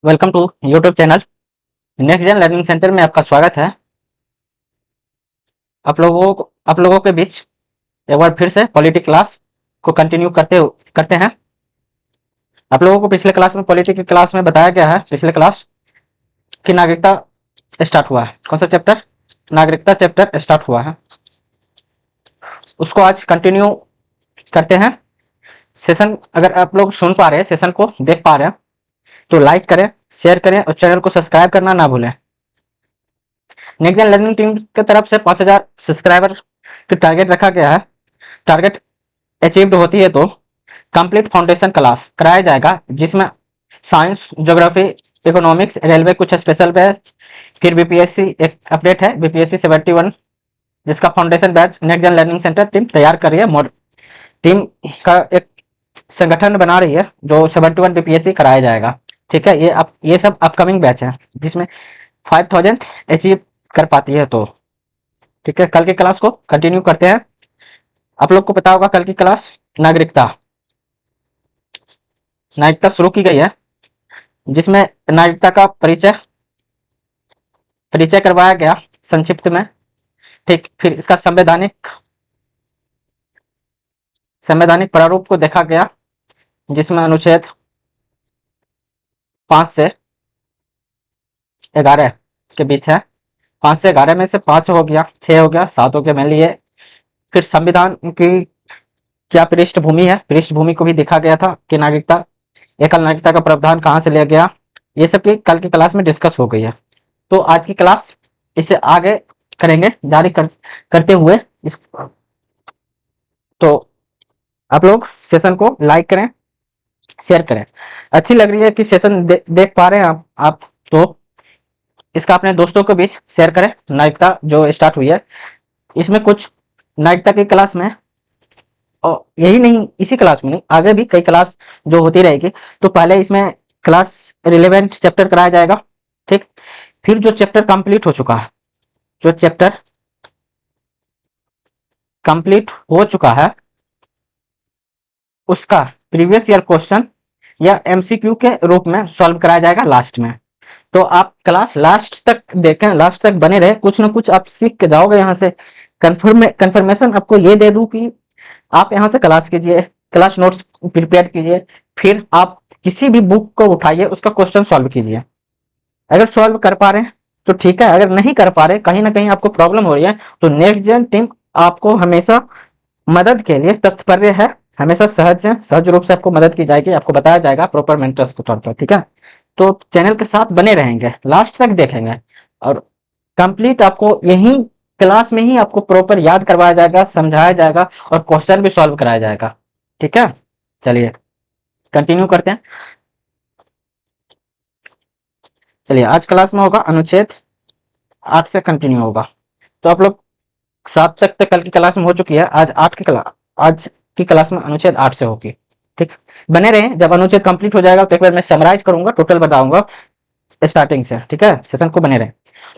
Welcome to YouTube channel next gen learning centre में आपका स्वागत है। आप लोगों के बीच एक बार फिर से पॉलिटी क्लास को कंटिन्यू करते हैं। आप लोगों को पिछले क्लास में पॉलिटी की क्लास में बताया गया है। पिछले क्लास की नागरिकता स्टार्ट हुआ है। कौन सा चैप्टर? नागरिकता चैप्टर स्टार्ट हुआ है। उसको आज कंटिन्यू करते हैं। सेशन अगर आप लोग सुन पा रहे हैं, सेशन को देख पा रहे हैं, तो लाइक करें, शेयर करें और चैनल को सब्सक्राइब करना ना भूलें। नेक्स्ट जेन लर्निंग टीम की तरफ से 5000 सब्सक्राइबर की टारगेट रखा गया है। टारगेट अचीव्ड होती है तो कंप्लीट फाउंडेशन क्लास कराया जाएगा, जिसमें साइंस, ज्योग्राफी, इकोनॉमिक्स, रेलवे, कुछ स्पेशल बैच, फिर बीपीएससी एक अपडेट है, बीपीएससी 71, जिसका foundation batch next gen learning centre team तैयार कर रही है। टीम का एक संगठन बना रही है जो 71 बीपीएससी कराया जाएगा। ठीक है, ये सब अपकमिंग बैच है जिसमें 5000 अचीव कर पाती है तो ठीक है। कल की क्लास को कंटिन्यू करते हैं। आप लोग को पता होगा कल की क्लास नागरिकता शुरू की गई है, जिसमें नागरिकता का परिचय करवाया गया संक्षिप्त में। ठीक, फिर इसका संवैधानिक प्रारूप को देखा गया, जिसमें अनुच्छेद 5 से 11 के बीच है। 5 से 11 में से 5 हो गया, 6 हो गया, 7 हो गया, मान लिए। फिर संविधान की क्या पृष्ठभूमि है, पृष्ठभूमि को भी देखा गया था कि एकल नागरिकता का प्रावधान कहाँ से लिया गया। ये सब की कल की क्लास में डिस्कस हो गई है। तो आज की क्लास इसे आगे करेंगे, करते हुए इस तो आप लोग सेशन को लाइक करें, शेयर करें। अच्छी लग रही है कि सेशन देख पा रहे हैं आप तो इसका अपने दोस्तों के बीच शेयर करें। नागरिकता जो स्टार्ट हुई है, इसमें कुछ नागरिकता की क्लास में, और यही नहीं, इसी क्लास में नहीं, आगे भी कई क्लास जो होती रहेगी। तो पहले इसमें क्लास रिलेवेंट चैप्टर कराया जाएगा। ठीक, फिर जो चैप्टर कंप्लीट हो चुका है, जो चैप्टर कंप्लीट हो चुका है, उसका प्रीवियस ईयर क्वेश्चन या एमसीक्यू के रूप में सॉल्व कराया जाएगा लास्ट में। तो आप क्लास लास्ट तक देखें, लास्ट तक बने रहे, कुछ ना कुछ आप सीख के जाओगे यहाँ से। कंफर्मेशन आपको ये दे दूं कि आप यहाँ से क्लास कीजिए, क्लास नोट्स प्रिपेयर कीजिए, फिर आप किसी भी बुक को उठाइए, उसका क्वेश्चन सॉल्व कीजिए। अगर सॉल्व कर पा रहे हैं तो ठीक है, अगर नहीं कर पा रहे, कहीं ना कहीं आपको प्रॉब्लम हो रही है, तो नेक्स्ट जेन टीम आपको हमेशा मदद के लिए तत्पर है। हमेशा सहज रूप से आपको मदद की जाएगी, आपको बताया जाएगा प्रॉपर मेंटर्स के तौर पर। ठीक है, तो चैनल के साथ बने रहेंगे, लास्ट तक देखेंगे, और कंप्लीट आपको यही क्लास में ही आपको प्रॉपर याद करवाया जाएगा, समझाया जाएगा और क्वेश्चन भी सॉल्व कराया जाएगा। ठीक है, चलिए कंटिन्यू करते हैं। चलिए, आज क्लास में होगा अनुच्छेद 8 से कंटिन्यू होगा। तो आप लोग 7 तक कल की क्लास में हो चुकी है, आज की क्लास में अनुच्छेद 8 से होगी। ठीक, बने रहे। जब अनुच्छेद कंप्लीट हो जाएगा तो एक बार मैं समराइज करूंगा, टोटल बताऊंगा स्टार्टिंग से। ठीक है, सेशन को बने रहे।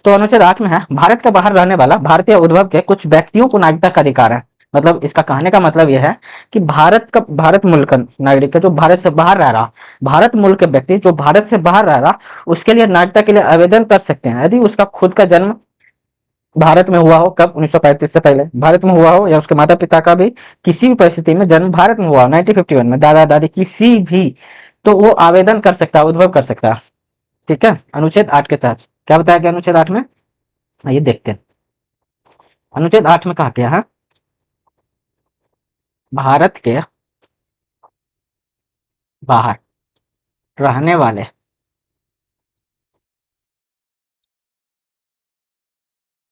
तो अनुच्छेद 8 में है, भारत के बाहर रहने वाला भारतीय उद्भव के कुछ व्यक्तियों को नागरिकता का अधिकार है। मतलब इसका कहने का मतलब यह है कि भारत मूल का नागरिक है, जो भारत से बाहर रह रहा, भारत मूल के व्यक्ति जो भारत से बाहर रह रहा, उसके लिए नागरिकता के लिए आवेदन कर सकते हैं, यदि उसका खुद का जन्म भारत में हुआ हो। कब? 1935 से पहले भारत में हुआ हो, या उसके माता पिता का भी किसी भी परिस्थिति में जन्म भारत में हुआ हो, 1951 में, दादा दादी किसी भी, तो वो आवेदन कर सकता है, उद्भव कर सकता है। ठीक है, अनुच्छेद 8 के तहत क्या बताया गया अनुच्छेद 8 में, आइए देखते हैं। अनुच्छेद 8 में कहा गया है, भारत के बाहर रहने वाले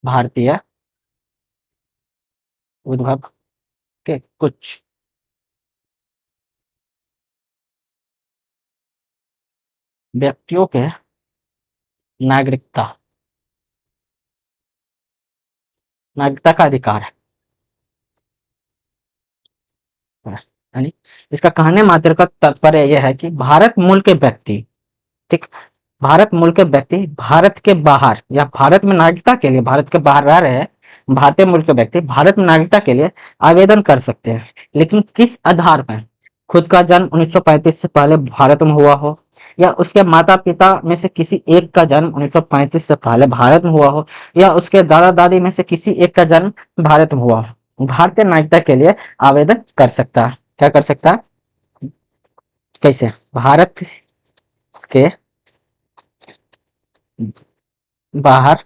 भारतीय उद्भव के कुछ व्यक्तियों के नागरिकता नागरिकता का अधिकार है। यानी इसका कहने मात्र का तात्पर्य यह है कि भारत मूल के व्यक्ति, ठीक, भारत मूल के व्यक्ति भारत के बाहर या भारत में नागरिकता के लिए, भारत के बाहर रह रहे हैं भारतीय मूल के व्यक्ति भारत में नागरिकता के लिए आवेदन कर सकते हैं। लेकिन किस आधार पर? खुद का जन्म 1935 से पहले भारत में हुआ हो, या उसके माता पिता में से किसी एक का जन्म 1935 से पहले भारत में हुआ हो, या उसके दादा दादी में से किसी एक का जन्म भारत में हुआ हो, भारतीय नागरिकता के लिए आवेदन कर सकता है। क्या कर सकता है? कैसे? भारत के बाहर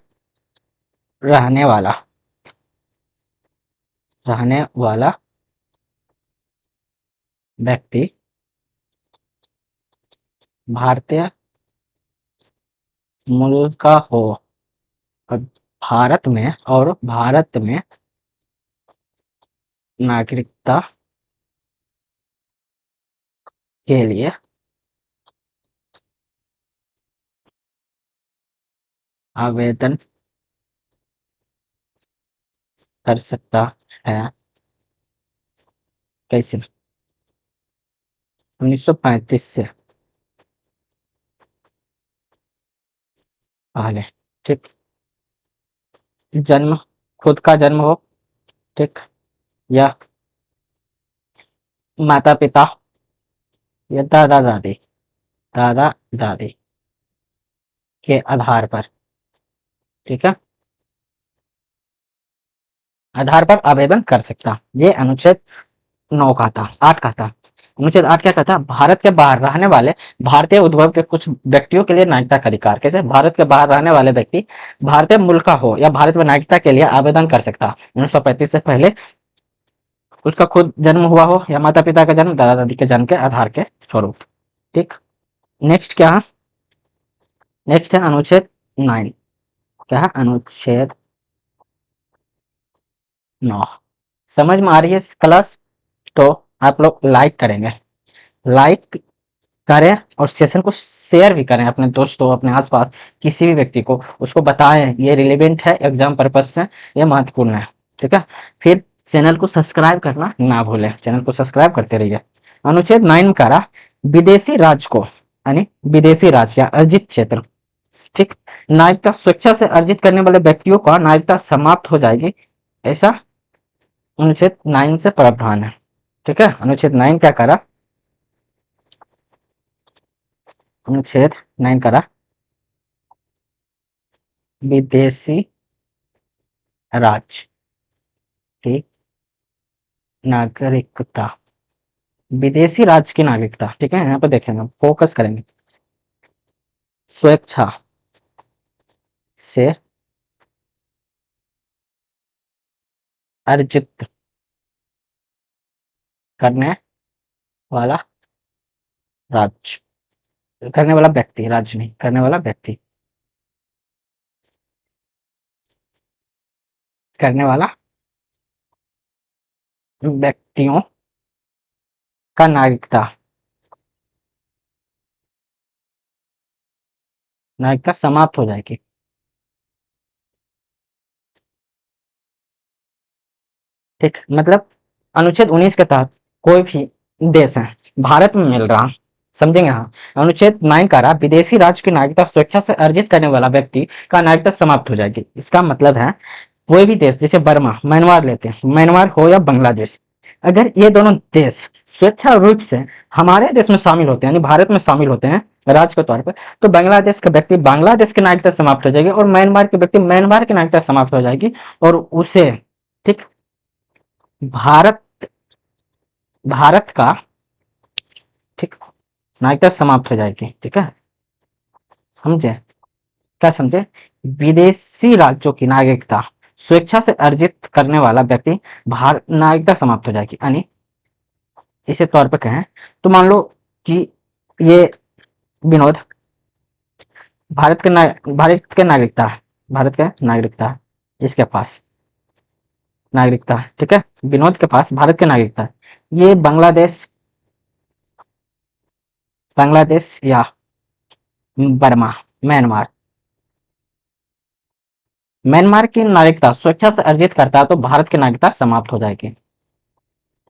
रहने वाला व्यक्ति भारतीय मूल का हो और भारत में नागरिकता के लिए आवेदन कर सकता है। कैसे? 1935 से पहले, ठीक। जन्म, खुद का जन्म हो, ठीक, या माता पिता या दादा दादी के आधार पर, ठीक है, आधार पर आवेदन कर सकता। ये अनुच्छेद 9 का था, 8 का था। अनुच्छेद 8 क्या कहता? भारत के बाहर रहने वाले भारतीय उद्भव के कुछ व्यक्तियों के लिए नागरिकता का अधिकार। कैसे? भारत के बाहर रहने वाले व्यक्ति भारतीय मूल का हो या भारत में नागरिकता के लिए आवेदन कर सकता 1935 से पहले, उसका खुद जन्म हुआ हो या माता पिता का जन्म, दादा दादी के जन्म के आधार के स्वरूप, ठीक। नेक्स्ट क्या है? नेक्स्ट है अनुच्छेद 9। क्या है? अनुच्छेद 9। समझ में आ रही है क्लास? तो आप लोग लाइक करेंगे, लाइक करें और सेशन को शेयर भी करें अपने दोस्तों, अपने आसपास किसी भी व्यक्ति को, उसको बताएं ये रिलेवेंट है एग्जाम पर्पज से, ये महत्वपूर्ण है, ठीक है। फिर चैनल को सब्सक्राइब करना ना भूलें, चैनल को सब्सक्राइब करते रहिए। अनुच्छेद 9 का रहा विदेशी राज्य को, यानी विदेशी राज्य या अर्जित क्षेत्र, ठीक, नागरिकता स्वेच्छा से अर्जित करने वाले व्यक्तियों का नागरिकता समाप्त हो जाएगी, ऐसा अनुच्छेद 9 से प्रावधान है, ठीक है। अनुच्छेद 9 क्या करा? अनुच्छेद 9 करा विदेशी राज्य की नागरिकता, विदेशी राज्य की नागरिकता, ठीक है। यहाँ पे देखेंगे, फोकस करेंगे, स्वेच्छा से अर्जित करने वाला राज्य, करने वाला व्यक्ति, राज्य नहीं, करने वाला व्यक्ति, करने वाला व्यक्तियों का नागरिकता समाप्त हो जाएगी, ठीक। मतलब अनुच्छेद 19 के तहत कोई भी देश है भारत में मिल रहा, समझेंगे? हाँ। अनुच्छेद 9 का रहा विदेशी राज्य की नागरिकता स्वेच्छा से अर्जित करने वाला व्यक्ति का नागरिकता समाप्त हो जाएगी। इसका मतलब है कोई भी देश, जैसे बर्मा, म्यांमार लेते हैं, म्यांमार हो या बांग्लादेश, अगर ये दोनों देश स्वेच्छा रूप से हमारे देश में शामिल होते हैं, यानी भारत में शामिल होते हैं राज्य के तौर पर, तो बांग्लादेश के व्यक्ति बांग्लादेश की नागरिकता समाप्त हो जाएगी और म्यांमार के व्यक्ति म्यांमार की नागरिकता समाप्त हो जाएगी, और उसे, ठीक, भारत भारत का, ठीक, नागरिकता समाप्त हो जाएगी, ठीक है। समझे? क्या समझे? विदेशी राज्यों की नागरिकता स्वेच्छा से अर्जित करने वाला व्यक्ति भारत नागरिकता समाप्त हो जाएगी, यानी इसे तौर पर कहें तो मान लो कि ये विनोद भारत के नागरिकता है, इसके पास नागरिकता है, ठीक है। विनोद के पास भारत की नागरिकता है, ये बांग्लादेश या बर्मा, म्यांमार म्यांमार की नागरिकता स्वेच्छा से अर्जित करता है तो भारत की नागरिकता समाप्त हो जाएगी,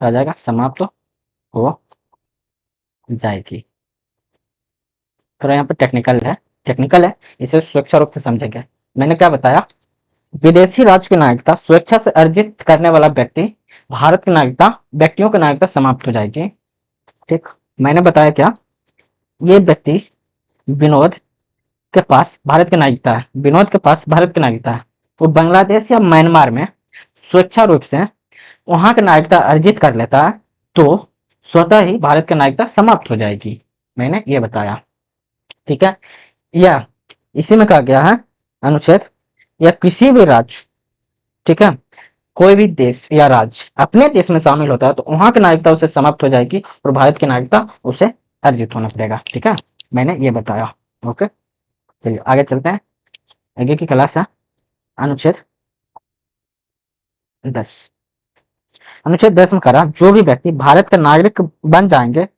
आ जाएगा, समाप्त हो जाएगी। थोड़ा यहाँ पे टेक्निकल है, इसे स्वेच्छा रूप से समझेंगे। मैंने क्या बताया? विदेशी राज्य की नागरिकता स्वेच्छा से अर्जित करने वाला व्यक्ति भारत की नागरिकता, व्यक्तियों की नागरिकता समाप्त हो जाएगी, ठीक, मैंने बताया क्या, ये व्यक्ति विनोद के पास भारत की नागरिकता है, विनोद के पास भारत की नागरिकता है, वो बांग्लादेश या म्यांमार में स्वेच्छा रूप से वहां की नागरिकता अर्जित कर लेता है तो स्वतः ही भारत की नागरिकता समाप्त हो जाएगी, मैंने ये बताया। ठीक है, या इसी में कहा गया है अनुच्छेद, या किसी भी राज्य, ठीक है, कोई भी देश या राज्य अपने देश में शामिल होता है तो वहां की नागरिकता उसे समाप्त हो जाएगी और भारत की नागरिकता उसे अर्जित होना पड़ेगा। ठीक है, मैंने ये बताया। ओके, चलिए आगे चलते हैं। आगे की क्लास है अनुच्छेद 10। अनुच्छेद 10 में कहा, जो भी व्यक्ति भारत का नागरिक बन जाएंगे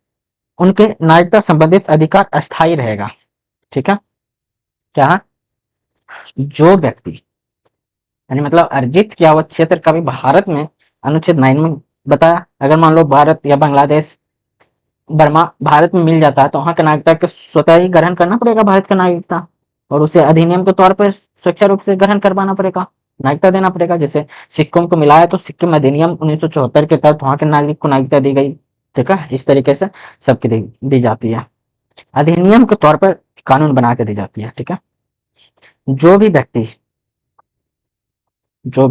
उनके नागरिकता संबंधित अधिकार अस्थायी रहेगा। ठीक है, क्या, जो व्यक्ति यानी मतलब अर्जित किया हुआ क्षेत्र कभी भारत में, अनुच्छेद 9 में बताया, अगर मान लो भारत या बांग्लादेश बर्मा भारत में मिल जाता है तो वहां का नागरिकता के स्वतः ही ग्रहण करना पड़ेगा भारत का नागरिकता, और उसे अधिनियम के तौर पर स्वेच्छा रूप से ग्रहण करवाना पड़ेगा, नागरिकता देना पड़ेगा। जैसे सिक्किम को मिलाया तो सिक्किम अधिनियम 1974 के तहत वहां के नागरिक को नागरिकता दी गई। ठीक है, इस तरीके से सबकी दी जाती है, अधिनियम के तौर पर कानून बना के दी जाती है। ठीक है, जो भी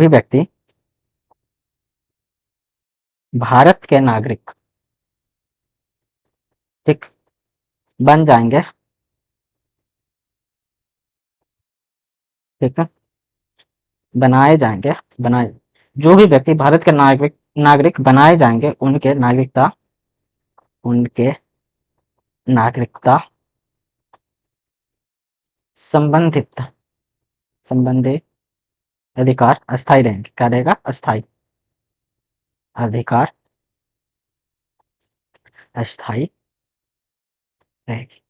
व्यक्ति भारत के नागरिक, ठीक, बन जाएंगे, ठीक है, बनाए, जो भी व्यक्ति भारत के नागरिक बनाए जाएंगे उनके नागरिकता संबंधित अधिकार अस्थायी रहेंगे। क्या रहेगा? अस्थायी अधिकार अस्थायी रहेगी।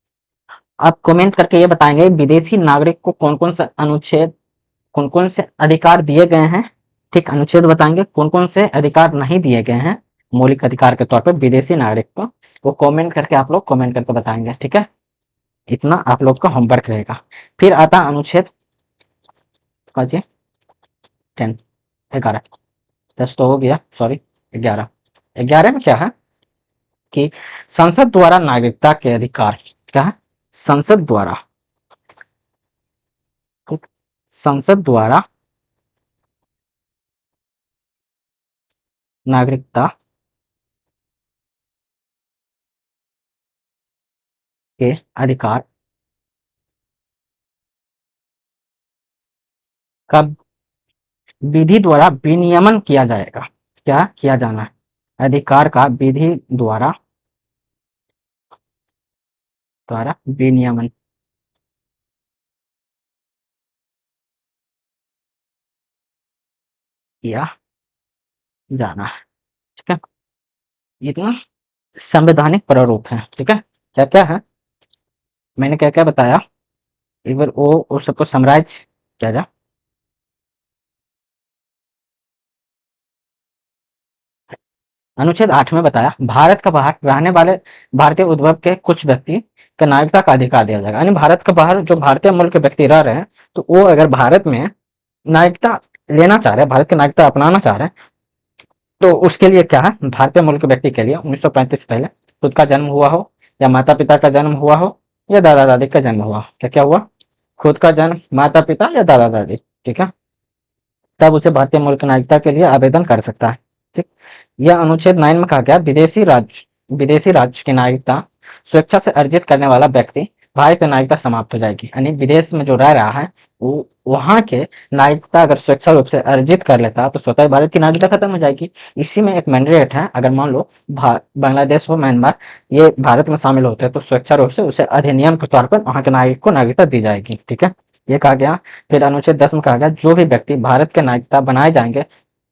आप कमेंट करके ये बताएंगे विदेशी नागरिक को कौन कौन से अधिकार दिए गए हैं। ठीक, अनुच्छेद बताएंगे कौन कौन से अधिकार नहीं दिए गए हैं मौलिक अधिकार के तौर पर विदेशी नागरिक को, वो कमेंट करके आप लोग कमेंट करके बताएंगे। ठीक है, इतना आप लोग का होमवर्क रहेगा। फिर आता अनुच्छेद 10 11 10 तो हो गया, सॉरी 11। 11 में क्या है कि संसद द्वारा नागरिकता के अधिकार, क्या है? संसद द्वारा नागरिकता के अधिकार का विधि द्वारा विनियमन किया जाएगा। क्या किया जाना है? अधिकार का विधि द्वारा विनियमन किया जाना है। ठीक है, इतना संवैधानिक प्रारूप है। ठीक है, क्या क्या है, मैंने क्या क्या बताया, एक बार वो उस सबको समराइज किया जा। अनुच्छेद 8 में बताया, भारत का बाहर रहने वाले भारतीय उद्भव के कुछ व्यक्ति का नागरिकता का अधिकार दिया जाएगा। यानी भारत के बाहर जो भारतीय मूल के व्यक्ति रह रहे हैं तो वो अगर भारत में नागरिकता लेना चाह रहे हैं, भारत की नागरिकता अपनाना चाह रहे हैं, तो उसके लिए क्या है, भारतीय मूल के व्यक्ति के लिए 1935 से पहले खुद का जन्म हुआ हो, या माता पिता का जन्म हुआ हो, या दादा दादी का जन्म हुआ, क्या क्या हुआ, खुद का जन्म, माता पिता या दादा दादी, ठीक है, तब उसे भारतीय मूल की नागरिकता के लिए आवेदन कर सकता है। ठीक, यह अनुच्छेद 9 में कहा गया, विदेशी राज्य की नागरिकता स्वेच्छा से अर्जित करने वाला व्यक्ति भारत की नागरिकता समाप्त हो जाएगी। यानी विदेश में जो रह रहा है वो वहां के नागरिकता अगर स्वेच्छा रूप से अर्जित कर लेता तो स्वतः भारत की नागरिकता खत्म हो जाएगी। इसी में एक मैंडेट है, अगर मान लो बांग्लादेश हो, म्यांमार, ये भारत में शामिल होते हैं तो स्वेच्छा रूप से उसे अधिनियम के तौर पर वहां के नागरिक को नागरिकता दी जाएगी। ठीक है, ये कहा गया। फिर अनुच्छेद 10 में कहा गया, जो भी व्यक्ति भारत के नागरिकता बनाए जाएंगे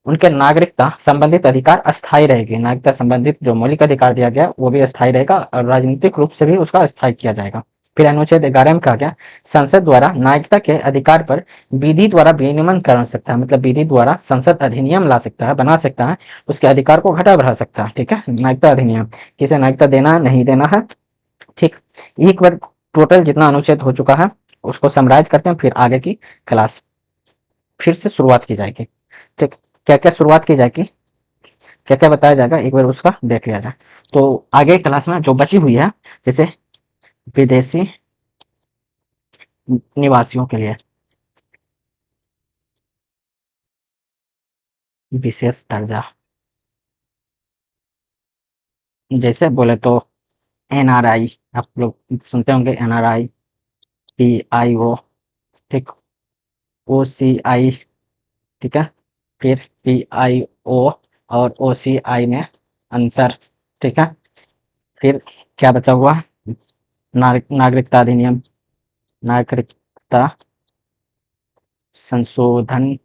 उनके नागरिकता संबंधित अधिकार अस्थायी रहेगी। नागरिकता संबंधित जो मौलिक अधिकार दिया गया वो भी अस्थायी रहेगा और राजनीतिक रूप से भी उसका अस्थायी किया जाएगा। फिर अनुच्छेद 11 में कहा गया, संसद द्वारा नागरिकता के अधिकार पर विधि द्वारा विनियमन कर सकता है। मतलब विधि द्वारा संसद अधिनियम ला सकता है, बना सकता है, उसके अधिकार को घटा बढ़ा सकता है। ठीक है, नागरिकता अधिनियम, किसे नागरिकता देना नहीं देना है। ठीक, एक बार टोटल जितना अनुच्छेद हो चुका है उसको समराइज करते हैं, फिर आगे की क्लास फिर से शुरुआत की जाएगी। ठीक, क्या क्या शुरुआत की जाएगी, क्या क्या बताया जाएगा एक बार उसका देख लिया जाए। तो आगे क्लास में जो बची हुई है, जैसे विदेशी निवासियों के लिए विशेष दर्जा, जैसे बोले तो एनआरआई, आप लोग सुनते होंगे एनआरआई, पीआईओ, ठीक, ओसीआई, ठीक है, फिर पीआईओ और ओसीआई में अंतर, ठीक है। फिर क्या बचा हुआ, नागरिकता अधिनियम, नागरिकता संशोधन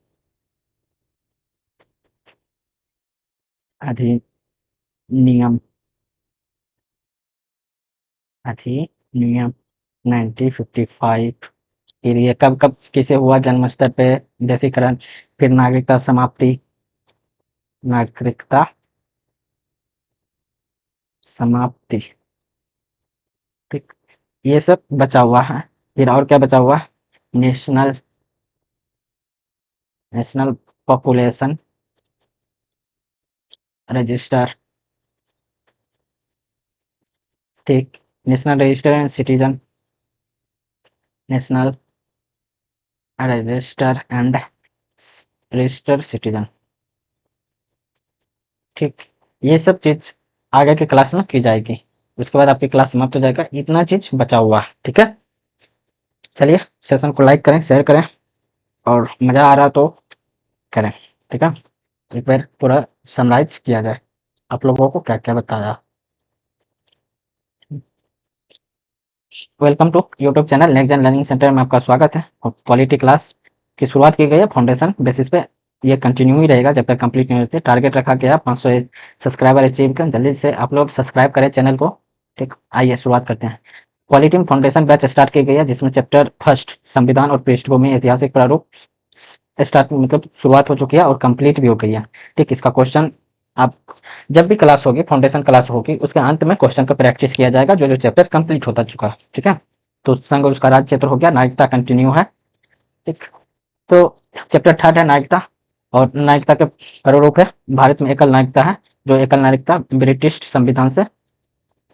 अधिनियम, अधिनियम 1955। फिर ये कब कब किसे हुआ, जन्म स्तर पे, देशीकरण, फिर नागरिकता समाप्ति, नागरिकता समाप्ति, ठीक, ये सब बचा हुआ है। फिर और क्या बचा हुआ, नेशनल नेशनल पॉपुलेशन रजिस्टर, ठीक, national register and citizen, national register and register citizen, ठीक। ये सब चीज आगे के क्लास में की जाएगी, उसके बाद आपकी क्लास समाप्त हो जाएगा। इतना चीज बचा हुआ है, ठीक है। चलिए सेशन को लाइक करें, शेयर करें, और मजा आ रहा तो करें, ठीक है। एक बार पूरा समराइज किया जाए, आप लोगों को क्या क्या बताया। Welcome to YouTube channel next gen learning centre में आपका स्वागत है। क्वालिटी क्लास की शुरुआत की गई है फाउंडेशन बेसिस पे, ये कंटिन्यू ही रहेगा जब तक कंप्लीट नहीं होते। टारगेट रखा गया 500 सब्सक्राइबर अचीव कर, जल्दी से आप लोग सब्सक्राइब करें चैनल को, ठीक। आइए शुरुआत करते हैं। क्वालिटी में फाउंडेशन बैच स्टार्ट की गई है, जिसमें चैप्टर फर्स्ट संविधान और पृष्ठभूमि ऐतिहासिक प्रारूप स्टार्ट मतलब शुरुआत हो चुकी है और कंप्लीट भी हो गई है, ठीक। इसका क्वेश्चन आप जब भी क्लास होगी, फाउंडेशन क्लास होगी, उसके अंत में क्वेश्चन का प्रैक्टिस किया जाएगा, जो जो चैप्टर कंप्लीट होता चुका है, ठीक है। तो संघ और उसका राज्य क्षेत्र हो गया, नागरिकता कंटिन्यू है, ठीक। तो चैप्टर थर्ड है नागरिकता, और नागरिकता के प्रारूप है, भारत में एकल नागरिकता है, जो एकल नागरिकता ब्रिटिश संविधान से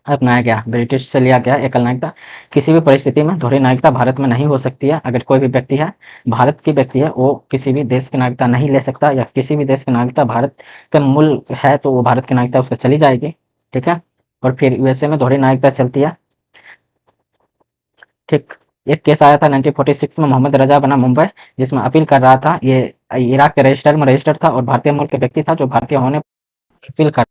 अपनाया गया, ब्रिटिश से लिया गया एकल नागरिकता। किसी भी परिस्थिति में दोहरी नागरिकता भारत में नहीं हो सकती है। अगर कोई भी व्यक्ति है, भारत की व्यक्ति है, वो किसी भी देश की नागरिकता नहीं ले सकता, या किसी भी देश की नागरिकता भारत का मूल है तो वो भारत की नागरिकता उसको चली जाएगी, ठीक है। और फिर यूएसए में दोहरी नागरिकता चलती है, ठीक। एक केस आया था 1946 में, मोहम्मद रजा बना मुंबई, जिसमें अपील कर रहा था, ये इराक के रजिस्टर में रजिस्टर था और भारतीय मूल के व्यक्ति था, जो भारतीय होने अपील कर,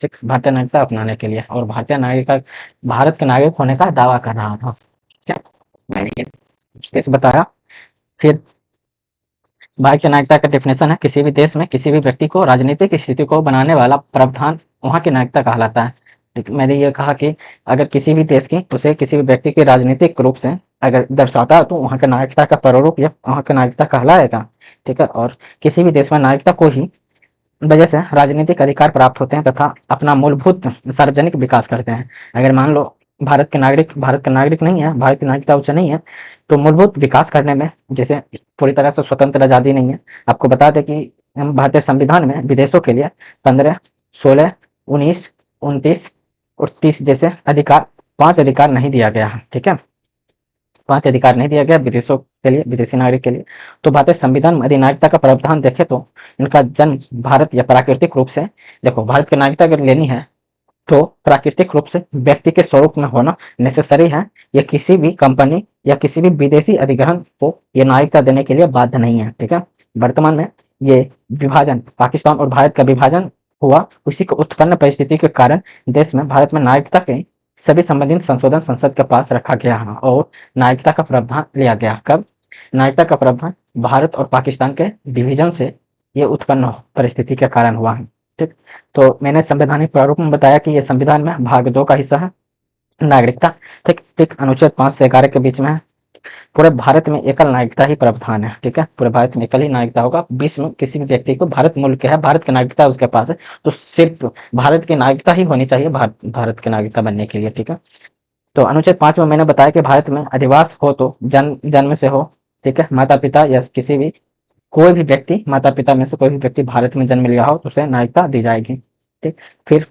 ठीक, भारतीय नागरिकता अपनाने के लिए, और भारतीय नागरिक भारत के नागरिक होने का दावा कर रहा था, क्या मैंने ये केस बताया। फिर भारत की नागरिकता का डेफिनेशन है, किसी भी देश में किसी भी व्यक्ति को राजनीतिक स्थिति को बनाने वाला प्रावधान वहाँ की नागरिकता कहलाता है, ठीक। मैंने ये कहा कि अगर किसी भी देश की, उसे किसी भी व्यक्ति की राजनीतिक रूप से अगर दर्शाता है, तो वहाँ के नागरिकता का प्रारूप या वहाँ का नागरिकता कहलाएगा, ठीक है। और किसी भी देश में नागरिकता को ही वजह से राजनीतिक अधिकार प्राप्त होते हैं तथा अपना मूलभूत सार्वजनिक विकास करते हैं। अगर मान लो भारत का नागरिक नहीं है, भारत की नागरिकता उसे नहीं है, तो मूलभूत विकास करने में जैसे पूरी तरह से स्वतंत्र आज़ादी नहीं है। आपको बता दें कि हम भारतीय संविधान में विदेशों के लिए 15, 16, 19, 29 और 30 जैसे अधिकार, 5 अधिकार नहीं दिया गया है, ठीक है। 5 अधिकार नहीं दिया गया विदेशों के लिए, विदेशी नागरिक के लिए। तो भारतीय संविधान में यदि नागरिकता का प्रावधान देखें तो इनका जन्म भारत या प्राकृतिक रूप से, देखो भारत की नागरिकता अगर लेनी है तो प्राकृतिक रूप से व्यक्ति के स्वरूप में होना नेसेसरी है। ये किसी भी कंपनी या किसी भी विदेशी अधिग्रहण को ये नागरिकता देने के लिए बाध्य नहीं है, ठीक है। वर्तमान में ये विभाजन, पाकिस्तान और भारत का विभाजन हुआ, उसी को उत्पन्न परिस्थिति के कारण देश में भारत में नागरिकता के सभी संबंधित संशोधन संसद के पास रखा गया है, और नागरिकता का प्रावधान लिया गया। कब नागरिकता का प्रावधान, भारत और पाकिस्तान के डिवीजन से ये उत्पन्न परिस्थिति के कारण हुआ है, ठीक। तो मैंने संवैधानिक प्रारूप में बताया कि ये संविधान में भाग 2 का हिस्सा है, नागरिकता, ठीक ठीक, अनुच्छेद 5 से 11 के बीच में है। पूरे भारत में एकल नागरिकता ही प्रावधान है, ठीक है। पूरे भारत में एकल ही नागरिकता होगा। विश्व में किसी भी व्यक्ति को, भारत मूल के है, भारत की नागरिकता उसके पास है, तो सिर्फ भारत की नागरिकता ही होनी चाहिए भारत की नागरिकता बनने के लिए, ठीक है। तो अनुच्छेद 5 में मैंने बताया कि भारत में अधिवास हो तो जन्म से हो, ठीक है, माता पिता या किसी भी कोई भी व्यक्ति, माता पिता में से कोई भी व्यक्ति भारत में जन्म लिया हो तो उसे नागरिकता दी जाएगी। ठीक, फिर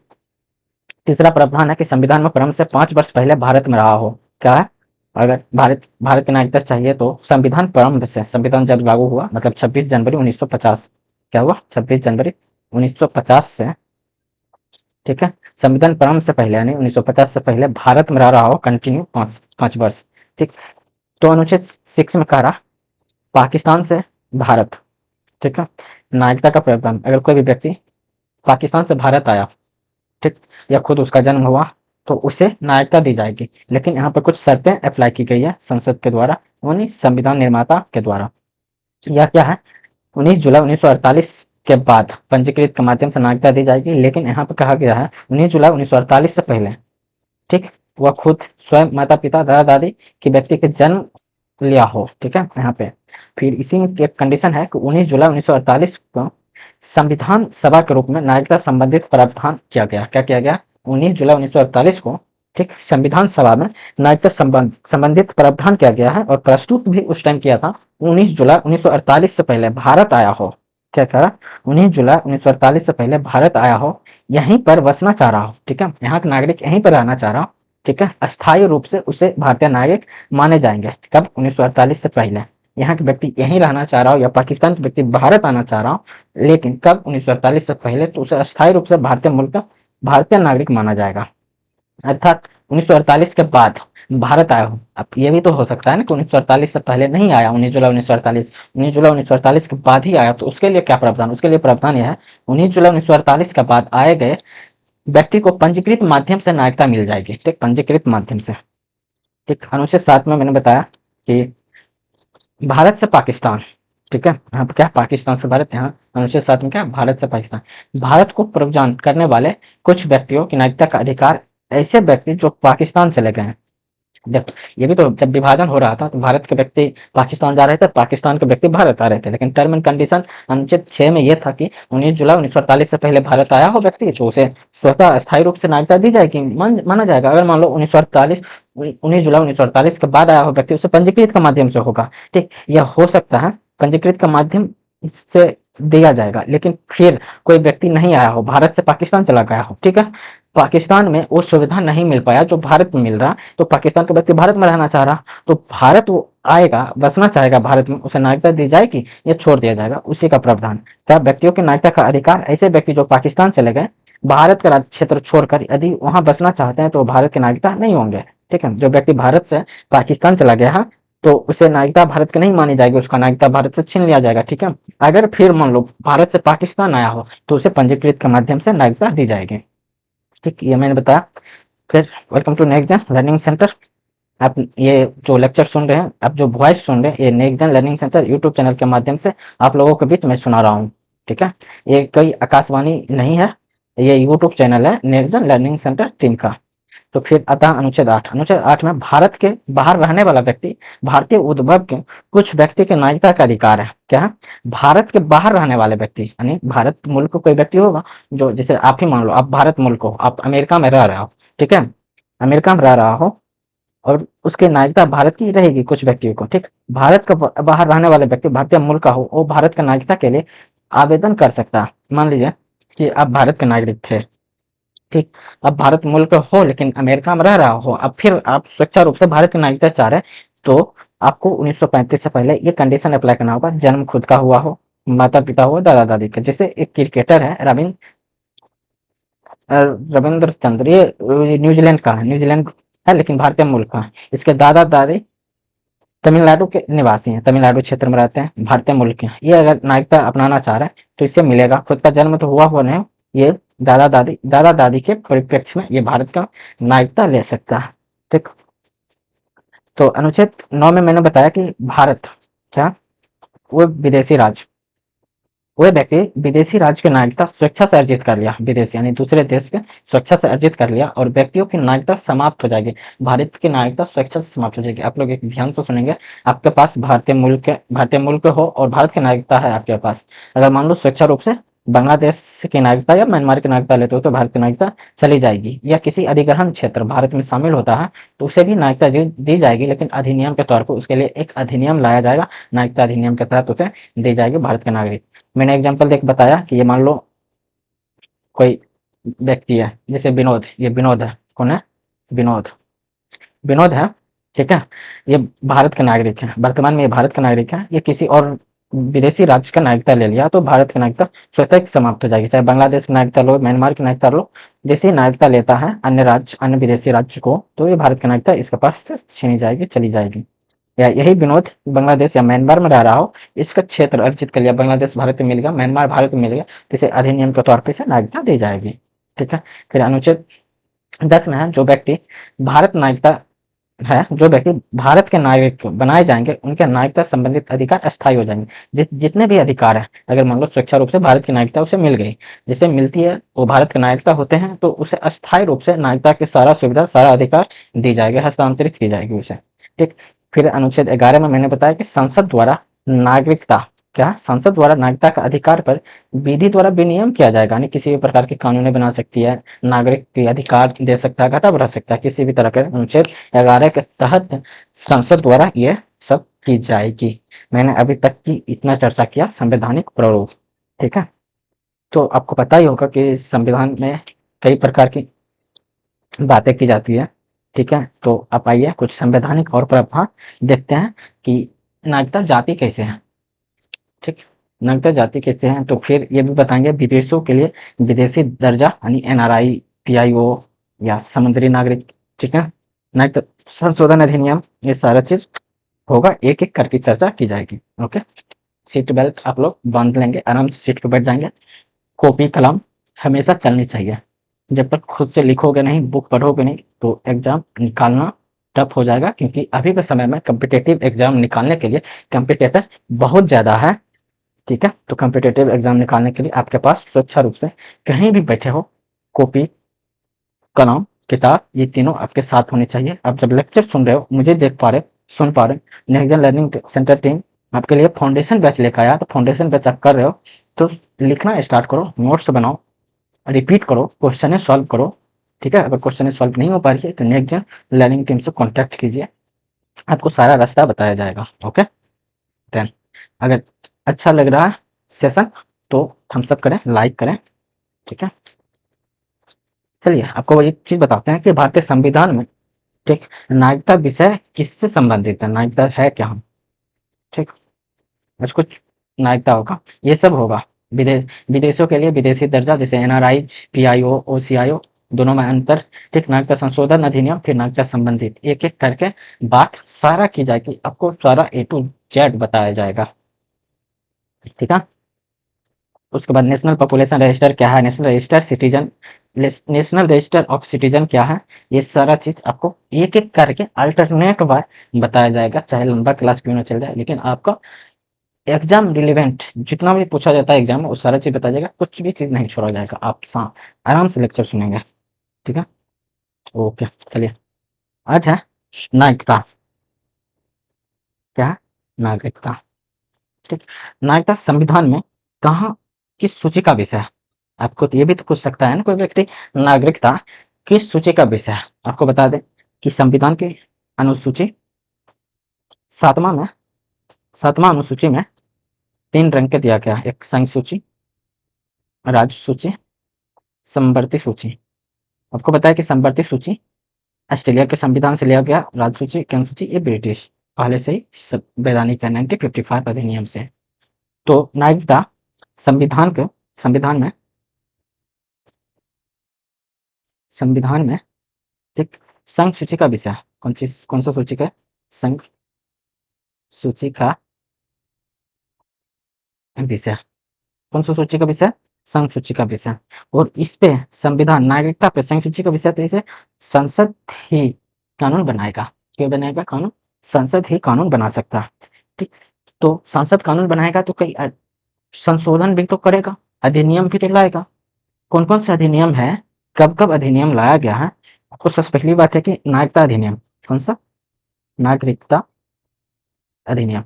तीसरा प्रावधान है कि संविधान में क्रम से 5 वर्ष पहले भारत में रहा हो। क्या है? अगर भारत की नागरिकता चाहिए तो संविधान प्रारंभ से, संविधान जब लागू हुआ मतलब 26 जनवरी 1950, क्या हुआ? 26 जनवरी 1950 से, ठीक है, संविधान प्रारंभ से पहले यानी 1950 से पहले भारत में रहा हो कंटिन्यू 5 वर्ष। ठीक, तो अनुच्छेद 6 में कह रहा पाकिस्तान से भारत, ठीक है, नागरिकता का प्रावधान, अगर कोई भी व्यक्ति पाकिस्तान से भारत आया, ठीक, या खुद उसका जन्म हुआ तो उसे नागरिकता दी जाएगी, लेकिन यहाँ पर कुछ शर्तें अप्लाई की गई है संसद के द्वारा, यानी संविधान निर्माता के द्वारा। यह क्या है? 19 जुलाई 1948 के बाद पंजीकृत के माध्यम से नागरिकता दी जाएगी, लेकिन यहाँ पर कहा गया है 19 जुलाई 1948 से पहले, ठीक, वह खुद स्वयं माता पिता दादा दादी की व्यक्ति के जन्म लिया हो। ठीक है, यहाँ पे फिर इसी में एक कंडीशन है कि 19 जुलाई 1948 को संविधान सभा के रूप में नागरिकता संबंधित प्रावधान किया गया। क्या किया गया? 19 जुलाई 1948 को, ठीक, संविधान सभा में नागरिकता संबंधित प्रावधान किया गया है और प्रस्तुत भी उस टाइम किया था 19 जुलाई 1948 से पहले भारत आया हो। क्या करा? 19 जुलाई 1948 से पहले भारत आया हो, यहीं पर बसना चाह रहा हो, ठीक है, यहाँ का नागरिक यहीं पर रहना चाह रहा हो, ठीक है, अस्थायी रूप से उसे भारतीय नागरिक माने जाएंगे। कब? 1948 से पहले। यहाँ के व्यक्ति यहीं रहना चाह रहा हो या पाकिस्तान के व्यक्ति भारत आना चाह रहा हो, लेकिन कब? 1948 से पहले, तो उसे अस्थायी रूप से भारतीय मूल का भारतीय नागरिक माना जाएगा। अर्थात 1948 के बाद भारत आया हो। अब ये भी तो हो सकता है ना कि 1948 से पहले नहीं आया, 19 जुलाई 1948, 19 जुलाई 1948 के बाद ही आया, तो उसके लिए क्या प्रावधान? उसके लिए प्रावधान यह है 19 जुलाई 1948 के बाद आए गए व्यक्ति को पंजीकृत माध्यम से नागरिकता मिल जाएगी। ठीक, पंजीकृत माध्यम से। ठीक, अनुच्छेद 7 में मैंने बताया कि भारत से पाकिस्तान, ठीक है, यहाँ पर क्या? पाकिस्तान से भारत, यहाँ अनुच्छेद 7 में क्या? भारत से पाकिस्तान। भारत को प्रयोजन करने वाले कुछ व्यक्तियों की नागरिकता का अधिकार ऐसे व्यक्ति जो पाकिस्तान चले गए हैं। देखो, ये भी तो जब विभाजन हो रहा था तो भारत के व्यक्ति पाकिस्तान जा रहे थे, पाकिस्तान के व्यक्ति भारत आ रहे थे, लेकिन टर्म एंड कंडीशन अनुच्छेद 6 में यह था कि 19 जुलाई 1948 से पहले भारत आया हो व्यक्ति तो उसे स्वतः स्थायी रूप से नागरिकता दी जाएगी, माना जाएगा। अगर मान लो 19 जुलाई 1948 के बाद आया हो व्यक्ति, उसे पंजीकृत के माध्यम से होगा। ठीक, यह हो सकता है पंजीकृत के माध्यम से दिया जाएगा, लेकिन फिर कोई व्यक्ति नहीं आया हो, भारत से पाकिस्तान चला गया हो, ठीक है, पाकिस्तान में वो सुविधा नहीं मिल पाया जो भारत में मिल रहा, तो पाकिस्तान का व्यक्ति भारत में रहना चाह रहा, तो भारत वो आएगा, बसना चाहेगा भारत में, उसे नागरिकता दी जाएगी या छोड़ दिया जाएगा, उसी का प्रावधान। क्या? व्यक्तियों की नागरिकता का अधिकार ऐसे व्यक्ति जो पाकिस्तान चले गए, भारत का राज्य क्षेत्र छोड़कर यदि वहां बसना चाहते हैं तो भारत के नागरिकता नहीं होंगे। ठीक है, जो व्यक्ति भारत से पाकिस्तान चला गया है तो उसे नागरिकता भारत की नहीं मानी जाएगी, उसका नागरिकता भारत से छीन लिया जाएगा। ठीक है, अगर फिर मान लो भारत से पाकिस्तान आया हो तो उसे पंजीकृत के माध्यम से नागरिकता दी जाएगी। ठीक, ये मैंने बताया। फिर welcome to next gen learning centre. आप ये जो लेक्चर सुन रहे हैं, आप जो वॉइस सुन रहे हैं, ये next gen learning centre YouTube channel के माध्यम से आप लोगों के बीच में सुना रहा हूँ। ठीक है, ये कोई आकाशवाणी नहीं है, ये यूट्यूब चैनल है next gen learning centre team का। तो फिर आता अनुच्छेद 8। अनुच्छेद 8 में भारत के बाहर रहने वाला व्यक्ति, भारतीय उद्भव के कुछ व्यक्ति के नागरिकता का अधिकार है। क्या है? भारत के बाहर रहने वाले व्यक्ति, यानी भारत मुल्क को कोई व्यक्ति होगा जो, जैसे आप ही मान लो आप भारत मुल्क हो, आप अमेरिका में रह रहे हो, ठीक है, अमेरिका में रह रहा हो और उसकी नागरिकता भारत की रहेगी कुछ व्यक्तियों को। ठीक, भारत का बाहर रहने वाले व्यक्ति भारतीय मूल का हो, वो भारत के नागरिकता के लिए आवेदन कर सकता है। मान लीजिए कि आप भारत के नागरिक थे, ठीक, अब भारत मुल्क हो लेकिन अमेरिका में रह रहा हो, अब फिर आप स्वेच्छा रूप से भारत की नागरिकता चाह रहे तो आपको 1935 से पहले ये कंडीशन अप्लाई करना होगा, जन्म खुद का हुआ हो, माता पिता हो, दादा दादी का। जैसे एक क्रिकेटर है रविंद्र चंद्र, ये न्यूजीलैंड का है, न्यूजीलैंड है लेकिन भारतीय मूल का है। इसके दादा दादी तमिलनाडु के निवासी हैं, तमिलनाडु क्षेत्र में रहते हैं, भारतीय मूल के हैं। ये अगर नागरिकता अपनाना चाह रहे हैं तो इससे मिलेगा, खुद का जन्म तो हुआ नहीं, ये दादा दादी के परिप्रेक्ष्य में ये भारत का नागरिकता ले सकता है। ठीक, तो अनुच्छेद 9 में मैंने बताया कि भारत क्या, वो विदेशी राज्य, वो व्यक्ति विदेशी राज्य की नागरिकता स्वेच्छा से अर्जित कर लिया, विदेश यानी दूसरे देश के स्वेच्छा से अर्जित कर लिया और व्यक्तियों की नागरिकता समाप्त हो जाएगी, भारत की नागरिकता स्वेच्छा से समाप्त हो जाएगी। आप लोग एक ध्यान से सुनेंगे, आपके पास भारतीय मूल के हो और भारत की नागरिकता है आपके पास, अगर मान लो स्वेच्छा रूप से बांग्लादेश की नागरिकता या म्यांमार की नागरिकता लेते हो तो भारत की नागरिकता चली जाएगी, या किसी अधिग्रहण क्षेत्र भारत में शामिल होता है तो उसे भी नागरिकता दी जाएगी, लेकिन अधिनियम के तौर पर उसके लिए एक अधिनियम लाया जाएगा, नागरिकता अधिनियम के तहत उसे दी जाएगी भारत के नागरिक। मैंने एग्जाम्पल देख बताया कि ये मान लो कोई व्यक्ति है, जैसे विनोद, ये विनोद है, कौन है? विनोद, विनोद है, ठीक है। ये भारत का नागरिक है, वर्तमान में ये भारत का नागरिक है, ये किसी और विदेशी राज्य का नागरिकता ले लिया तो भारत की नागरिकता स्वतः ही समाप्त हो जाएगी, चाहे बांग्लादेश की नागरिकता लो, म्यांमार की नागरिकता लो, जैसे नागरिकता लेता है अन्य राज्य, अन्य विदेशी राज्य को, तो ये भारत की नागरिकता इसके पास से छीनी जाएगी, चली जाएगी। या यही विनोद बांग्लादेश या म्यांमार में रह रहा हो, इसका क्षेत्र अर्जित कर लिया, बांग्लादेश भारत में मिल गया, म्यांमार भारत में मिल गया, तो इसे अधिनियम के तौर पर इसे नागरिकता दी जाएगी, ठीक है। फिर अनुच्छेद 10 में है, जो व्यक्ति भारत नागरिकता है, जो व्यक्ति भारत के नागरिक बनाए जाएंगे उनके नागरिकता संबंधित अधिकार अस्थायी हो जाएंगे। जितने भी अधिकार हैं, अगर मान लो स्वेच्छा रूप से भारत की नागरिकता उसे मिल गई, जिसे मिलती है वो भारत के नागरिकता होते हैं, तो उसे अस्थायी रूप से नागरिकता की सारा सुविधा, सारा अधिकार दी जाएगी, हस्तांतरित की जाएगी उसे, ठीक। फिर अनुच्छेद 11 में मैंने बताया कि संसद द्वारा नागरिकता, क्या संसद द्वारा नागरिकता का अधिकार पर विधि द्वारा विनियम किया जाएगा, यानी किसी भी प्रकार के कानून बना सकती है, नागरिक के अधिकार दे सकता है, घटा बढ़ा सकता है, किसी भी तरह के अनुच्छेद 11 के तहत संसद द्वारा ये सब की जाएगी। मैंने अभी तक की इतना चर्चा किया संवैधानिक प्रारूप, ठीक है। तो आपको पता ही होगा कि संविधान में कई प्रकार की बातें की जाती है, ठीक है। तो आप आइए कुछ संवैधानिक और प्रावधान देखते हैं कि नागरिकता जाति कैसे है, ठीक। नागरिकता जाति कैसे हैं, तो फिर ये भी बताएंगे विदेशों के लिए विदेशी दर्जा, यानी एनआरआई, पीआईओ या समुद्री नागरिक, ठीक है। नागरिकता संशोधन अधिनियम, ये सारा चीज होगा, एक एक करके चर्चा की जाएगी, ओके। सीट बेल्ट आप लोग बांध लेंगे, आराम से सीट पर बैठ जाएंगे, कॉपी कलम हमेशा चलनी चाहिए, जब तक खुद से लिखोगे नहीं, बुक पढ़ोगे नहीं, तो एग्जाम निकालना टफ हो जाएगा, क्योंकि अभी के समय में कम्पिटेटिव एग्जाम निकालने के लिए कम्पिटेटर बहुत ज़्यादा है, ठीक है। तो कम्पिटेटिव एग्जाम निकालने के लिए आपके पास स्वेच्छा रूप से कहीं भी बैठे हो, कॉपी कलम किताब ये तीनों आपके साथ होने चाहिए। आप जब लेक्चर सुन रहे हो, मुझे देख पा रहे, सुन पा रहे, next gen learning centre team आपके लिए फाउंडेशन बैच लेकर आया, तो फाउंडेशन बैच आप कर रहे हो तो लिखना स्टार्ट करो, नोट्स बनाओ, रिपीट करो, क्वेश्चन सॉल्व करो, ठीक है। अगर क्वेश्चन सॉल्व नहीं हो पा रही है तो नेक्स्ट जन लर्निंग टीम से कॉन्टैक्ट कीजिए, आपको सारा रास्ता बताया जाएगा, ओके। देन अगर अच्छा लग रहा है सेशन तो थम्स अप करें, लाइक करें, ठीक है। चलिए आपको एक चीज बताते हैं कि भारतीय संविधान में, ठीक, नागरिकता विषय किससे संबंधित है, नागरिकता है क्या हम, ठीक। बस कुछ नागरिकता होगा, ये सब होगा, विदेशों के लिए विदेशी दर्जा, जैसे एनआरआई, पीआईओ, ओसीआईओ, दोनों में अंतर, ठीक। नागरिकता संशोधन अधिनियम, फिर नागरिकता संबंधित, एक एक करके बात सारा की जाएगी, आपको सारा ए टू जेड बताया जाएगा, ठीक है। उसके बाद नेशनल पॉपुलेशन रजिस्टर क्या है, national register citizen, national register of citizen क्या है, ये सारा चीज आपको एक एक करके अल्टरनेट बार बताया जाएगा, चाहे लंबा क्लास क्यों ना चल जाए, लेकिन आपका एग्जाम रिलेवेंट जितना भी पूछा जाता है एग्जाम में वो सारा चीज बताया जाएगा, कुछ भी चीज नहीं छोड़ा जाएगा, आप आराम से लेक्चर सुनेंगे, ठीक है। ओके चलिए, आज है नागरिकता, क्या है, नागरिकता, ठीक। नागरिकता संविधान में कहाँ किस सूची का विषय है, आपको तो ये भी तो पूछ सकता है ना कोई व्यक्ति, नागरिकता किस सूची का विषय है, आपको बता दें कि संविधान की अनुसूची 7वां में, 7वां अनुसूची में 3 रंग के दिया गया है, एक संघ सूची, राज्य सूची, समवर्ती सूची। आपको बताया कि समवर्ती सूची ऑस्ट्रेलिया के संविधान से लिया गया, राज्य सूची, केंद्र सूची ये ब्रिटिश पहले से ही संवैधानिक है, 1955 अधिनियम से। तो नागरिकता संविधान के, संविधान में ठीक संघ सूची का विषय, कौन सा सूची का, संघ सूची का विषय, कौन सा सूची का विषय, संघ सूची का विषय। और इस पे संविधान नागरिकता पे संघ सूची का विषय, तो इसे संसद ही कानून बनाएगा, क्यों बनाएगा कानून, संसद ही कानून बना सकता है, ठीक। तो संसद कानून बनाएगा तो कई संशोधन भी तो करेगा, अधिनियम भी तो लाएगा, कौन कौन से अधिनियम है, कब कब अधिनियम लाया गया है। आपको सबसे पहली बात है कि नागरिकता अधिनियम, कौन सा, नागरिकता अधिनियम,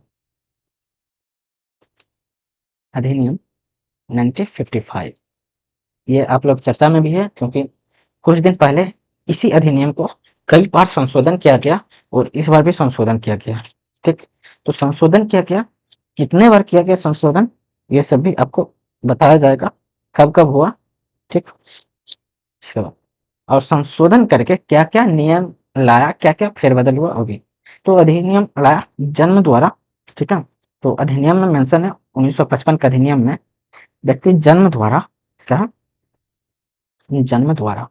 अधिनियम 1955। ये आप लोग चर्चा में भी है, क्योंकि कुछ दिन पहले इसी अधिनियम को कई बार संशोधन किया गया और इस बार भी संशोधन किया गया। ठीक, तो संशोधन किया गया, कितने बार किया गया संशोधन, ये सब भी आपको बताया जाएगा, कब कब हुआ। ठीक, इसके बाद और संशोधन करके क्या क्या नियम लाया, क्या क्या फेरबदल हुआ होगी। तो अधिनियम लाया जन्म द्वारा। ठीक है, तो अधिनियम में मेंशन है 1955 के अधिनियम में व्यक्ति जन्म द्वारा, क्या, जन्म द्वारा,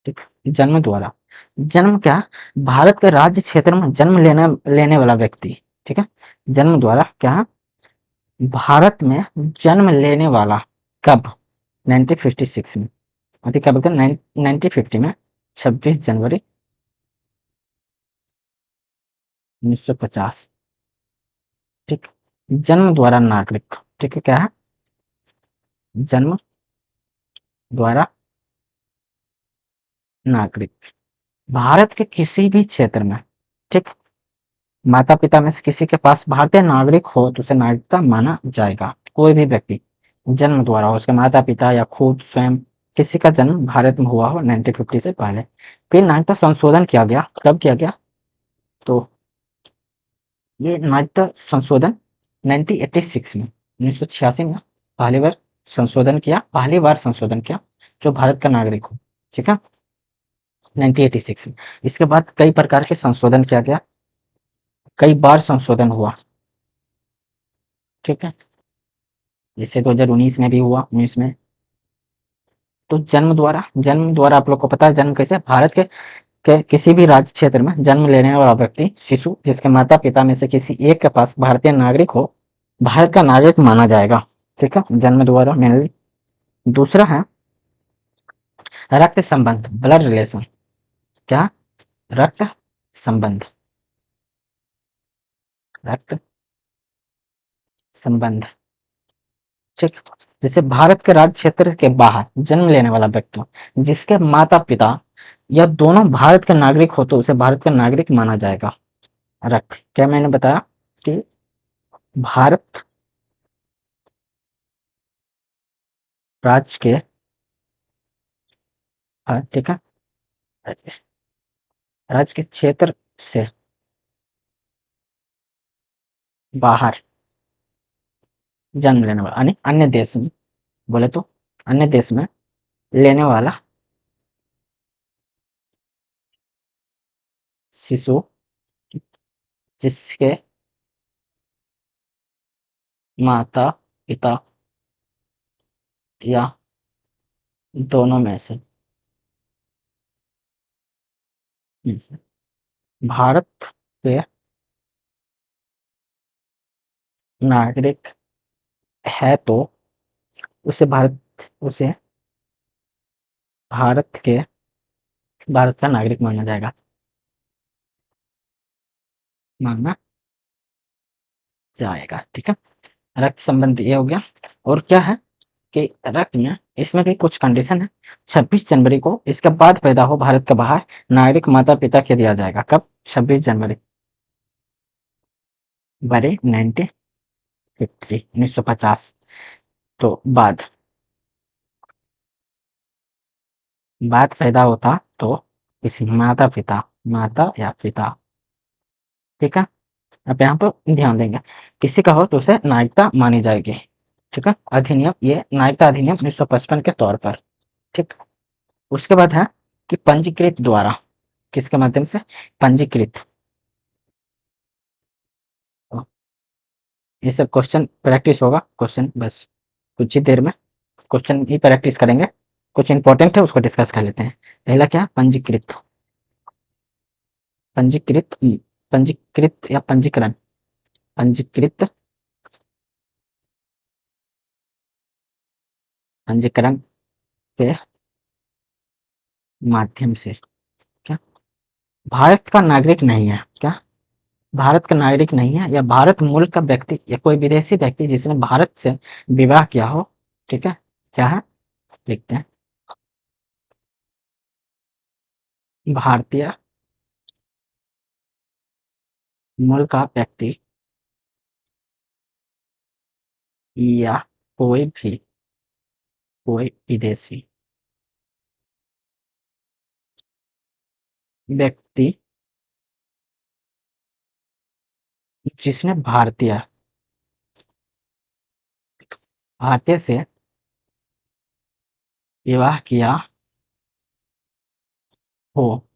ठीक, जन्म द्वारा, जन्म क्या, भारत के राज्य क्षेत्र में जन्म लेने लेने वाला व्यक्ति, ठीक है, जन्म द्वारा क्या, भारत में जन्म लेने वाला, कब, 1956 में, क्या बोलते हैं, 1950 में, 26 जनवरी 1950। ठीक, जन्म द्वारा नागरिक, ठीक है, क्या है, जन्म द्वारा नागरिक, भारत के किसी भी क्षेत्र में, ठीक, माता पिता में से किसी के पास भारतीय नागरिक हो तो उसे नागरिकता माना जाएगा। कोई भी व्यक्ति जन्म द्वारा हो, उसके माता पिता या खुद स्वयं किसी का जन्म भारत में हुआ हो 1950 से पहले। फिर नागरिकता संशोधन किया गया, कब किया गया, तो ये नागरिकता संशोधन 1986 में, 1986 में पहली बार संशोधन किया, पहली बार संशोधन किया जो भारत का नागरिक हो। ठीक है, 1986 में। इसके बाद कई प्रकार के संशोधन किया गया, कई बार संशोधन हुआ। ठीक है, जैसे 2019 में भी हुआ, 19 में। तो जन्म द्वारा आप लोग को पता है जन्म कैसे, भारत के किसी भी राज्य क्षेत्र में जन्म लेने वाला व्यक्ति, शिशु जिसके माता पिता में से किसी एक के पास भारतीय नागरिक हो, भारत का नागरिक माना जाएगा। ठीक है, जन्म द्वारा मेनली। दूसरा है रक्त संबंध, ब्लड रिलेशन, क्या, रक्त संबंध, रक्त संबंध, ठीक, जैसे भारत के राज्य क्षेत्र के बाहर जन्म लेने वाला व्यक्ति जिसके माता पिता या दोनों भारत के नागरिक हो तो उसे भारत का नागरिक माना जाएगा। रक्त, क्या मैंने बताया कि भारत राज्य के, हाँ, ठीक है, राज्य के क्षेत्र से बाहर जन्म लेने वाला, यानी अन्य देश में, बोले तो अन्य देश में लेने वाला शिशु जिसके माता पिता या दोनों में से भारत के नागरिक है तो उसे भारत का नागरिक माना जाएगा, माना जाएगा। ठीक है, रक्त संबंध ये हो गया। और क्या है कि रक्त में इसमें भी कुछ कंडीशन है। 26 जनवरी को इसके बाद पैदा हो भारत के बाहर, नागरिक माता पिता के दिया जाएगा। कब, 26 जनवरी बरे 1950। तो बाद पैदा होता तो किसी माता या पिता, ठीक है, अब यहाँ पर ध्यान देंगे, किसी का हो तो उसे नागरिकता मानी जाएगी। ठीक है, अधिनियम, ये नागरिकता अधिनियम 1955 के तौर पर। ठीक, उसके बाद है कि पंजीकृत द्वारा, किसके माध्यम से, पंजीकृत। तो ये सब क्वेश्चन प्रैक्टिस होगा, क्वेश्चन बस कुछ ही देर में क्वेश्चन ही प्रैक्टिस करेंगे, कुछ इंपॉर्टेंट है उसको डिस्कस कर लेते हैं। पहला क्या, पंजीकृत, पंजीकृत, पंजीकृत या पंजीकरण, पंजीकृत, पंजीकरण के माध्यम से, क्या, भारत का नागरिक नहीं है, क्या, भारत का नागरिक नहीं है या भारत मूल का व्यक्ति या कोई विदेशी व्यक्ति जिसने भारत से विवाह किया हो। ठीक है, क्या है, लिखते हैं, भारतीय मूल का व्यक्ति या कोई विदेशी व्यक्ति जिसने भारतीय से विवाह किया हो,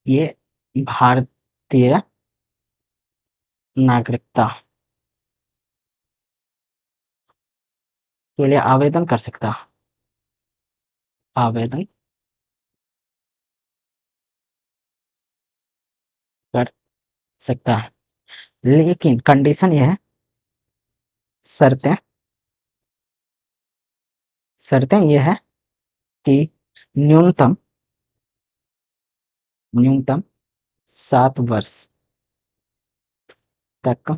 ये भारतीय नागरिकता के लिए आवेदन कर सकता है, लेकिन कंडीशन ये है, शर्तें शर्तें ये है कि न्यूनतम न्यूनतम 7 वर्ष तक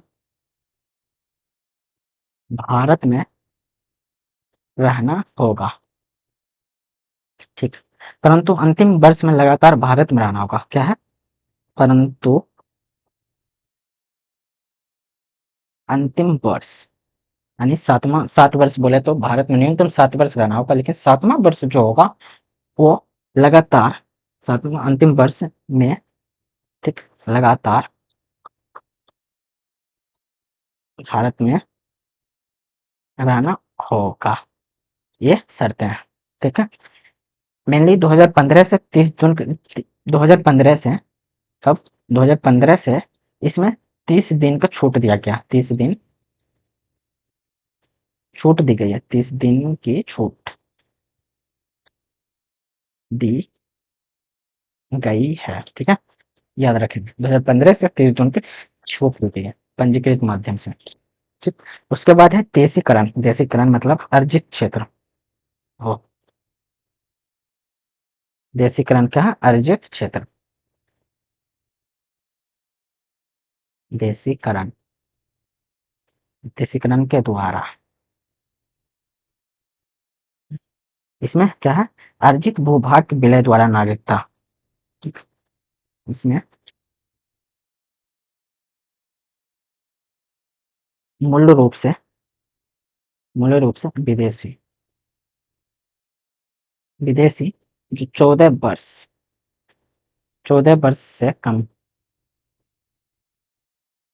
भारत में रहना होगा। ठीक। परंतु अंतिम वर्ष में लगातार भारत में रहना होगा। क्या है? परंतु अंतिम वर्ष यानी 7 वर्ष बोले तो भारत में न्यूनतम 7 वर्ष रहना होगा, लेकिन 7वां वर्ष जो होगा वो लगातार 7वां अंतिम वर्ष में, ठीक, लगातार भारत में रहना होगा। ये शर्तें हैं। ठीक है। मेनली 2015 से 30 जून 2015 से, कब? 2015 से इसमें 30 दिन का छूट दिया गया। 30 दिन छूट दी गई है। 30 दिन की छूट दी गई है। ठीक है, याद रखेंगे 2015 से 30 जून की छूट दी गई है पंजीकृत माध्यम से। ठीक। उसके बाद है देशीकरण। देशीकरण मतलब अर्जित क्षेत्र हो। देशीकरण क्या है? अर्जित क्षेत्र। देशीकरण देशीकरण के द्वारा, इसमें क्या है? अर्जित भूभाग के विलय द्वारा नागरिकता। ठीक। इसमें मूल रूप से विदेशी विदेशी जो 14 वर्ष से कम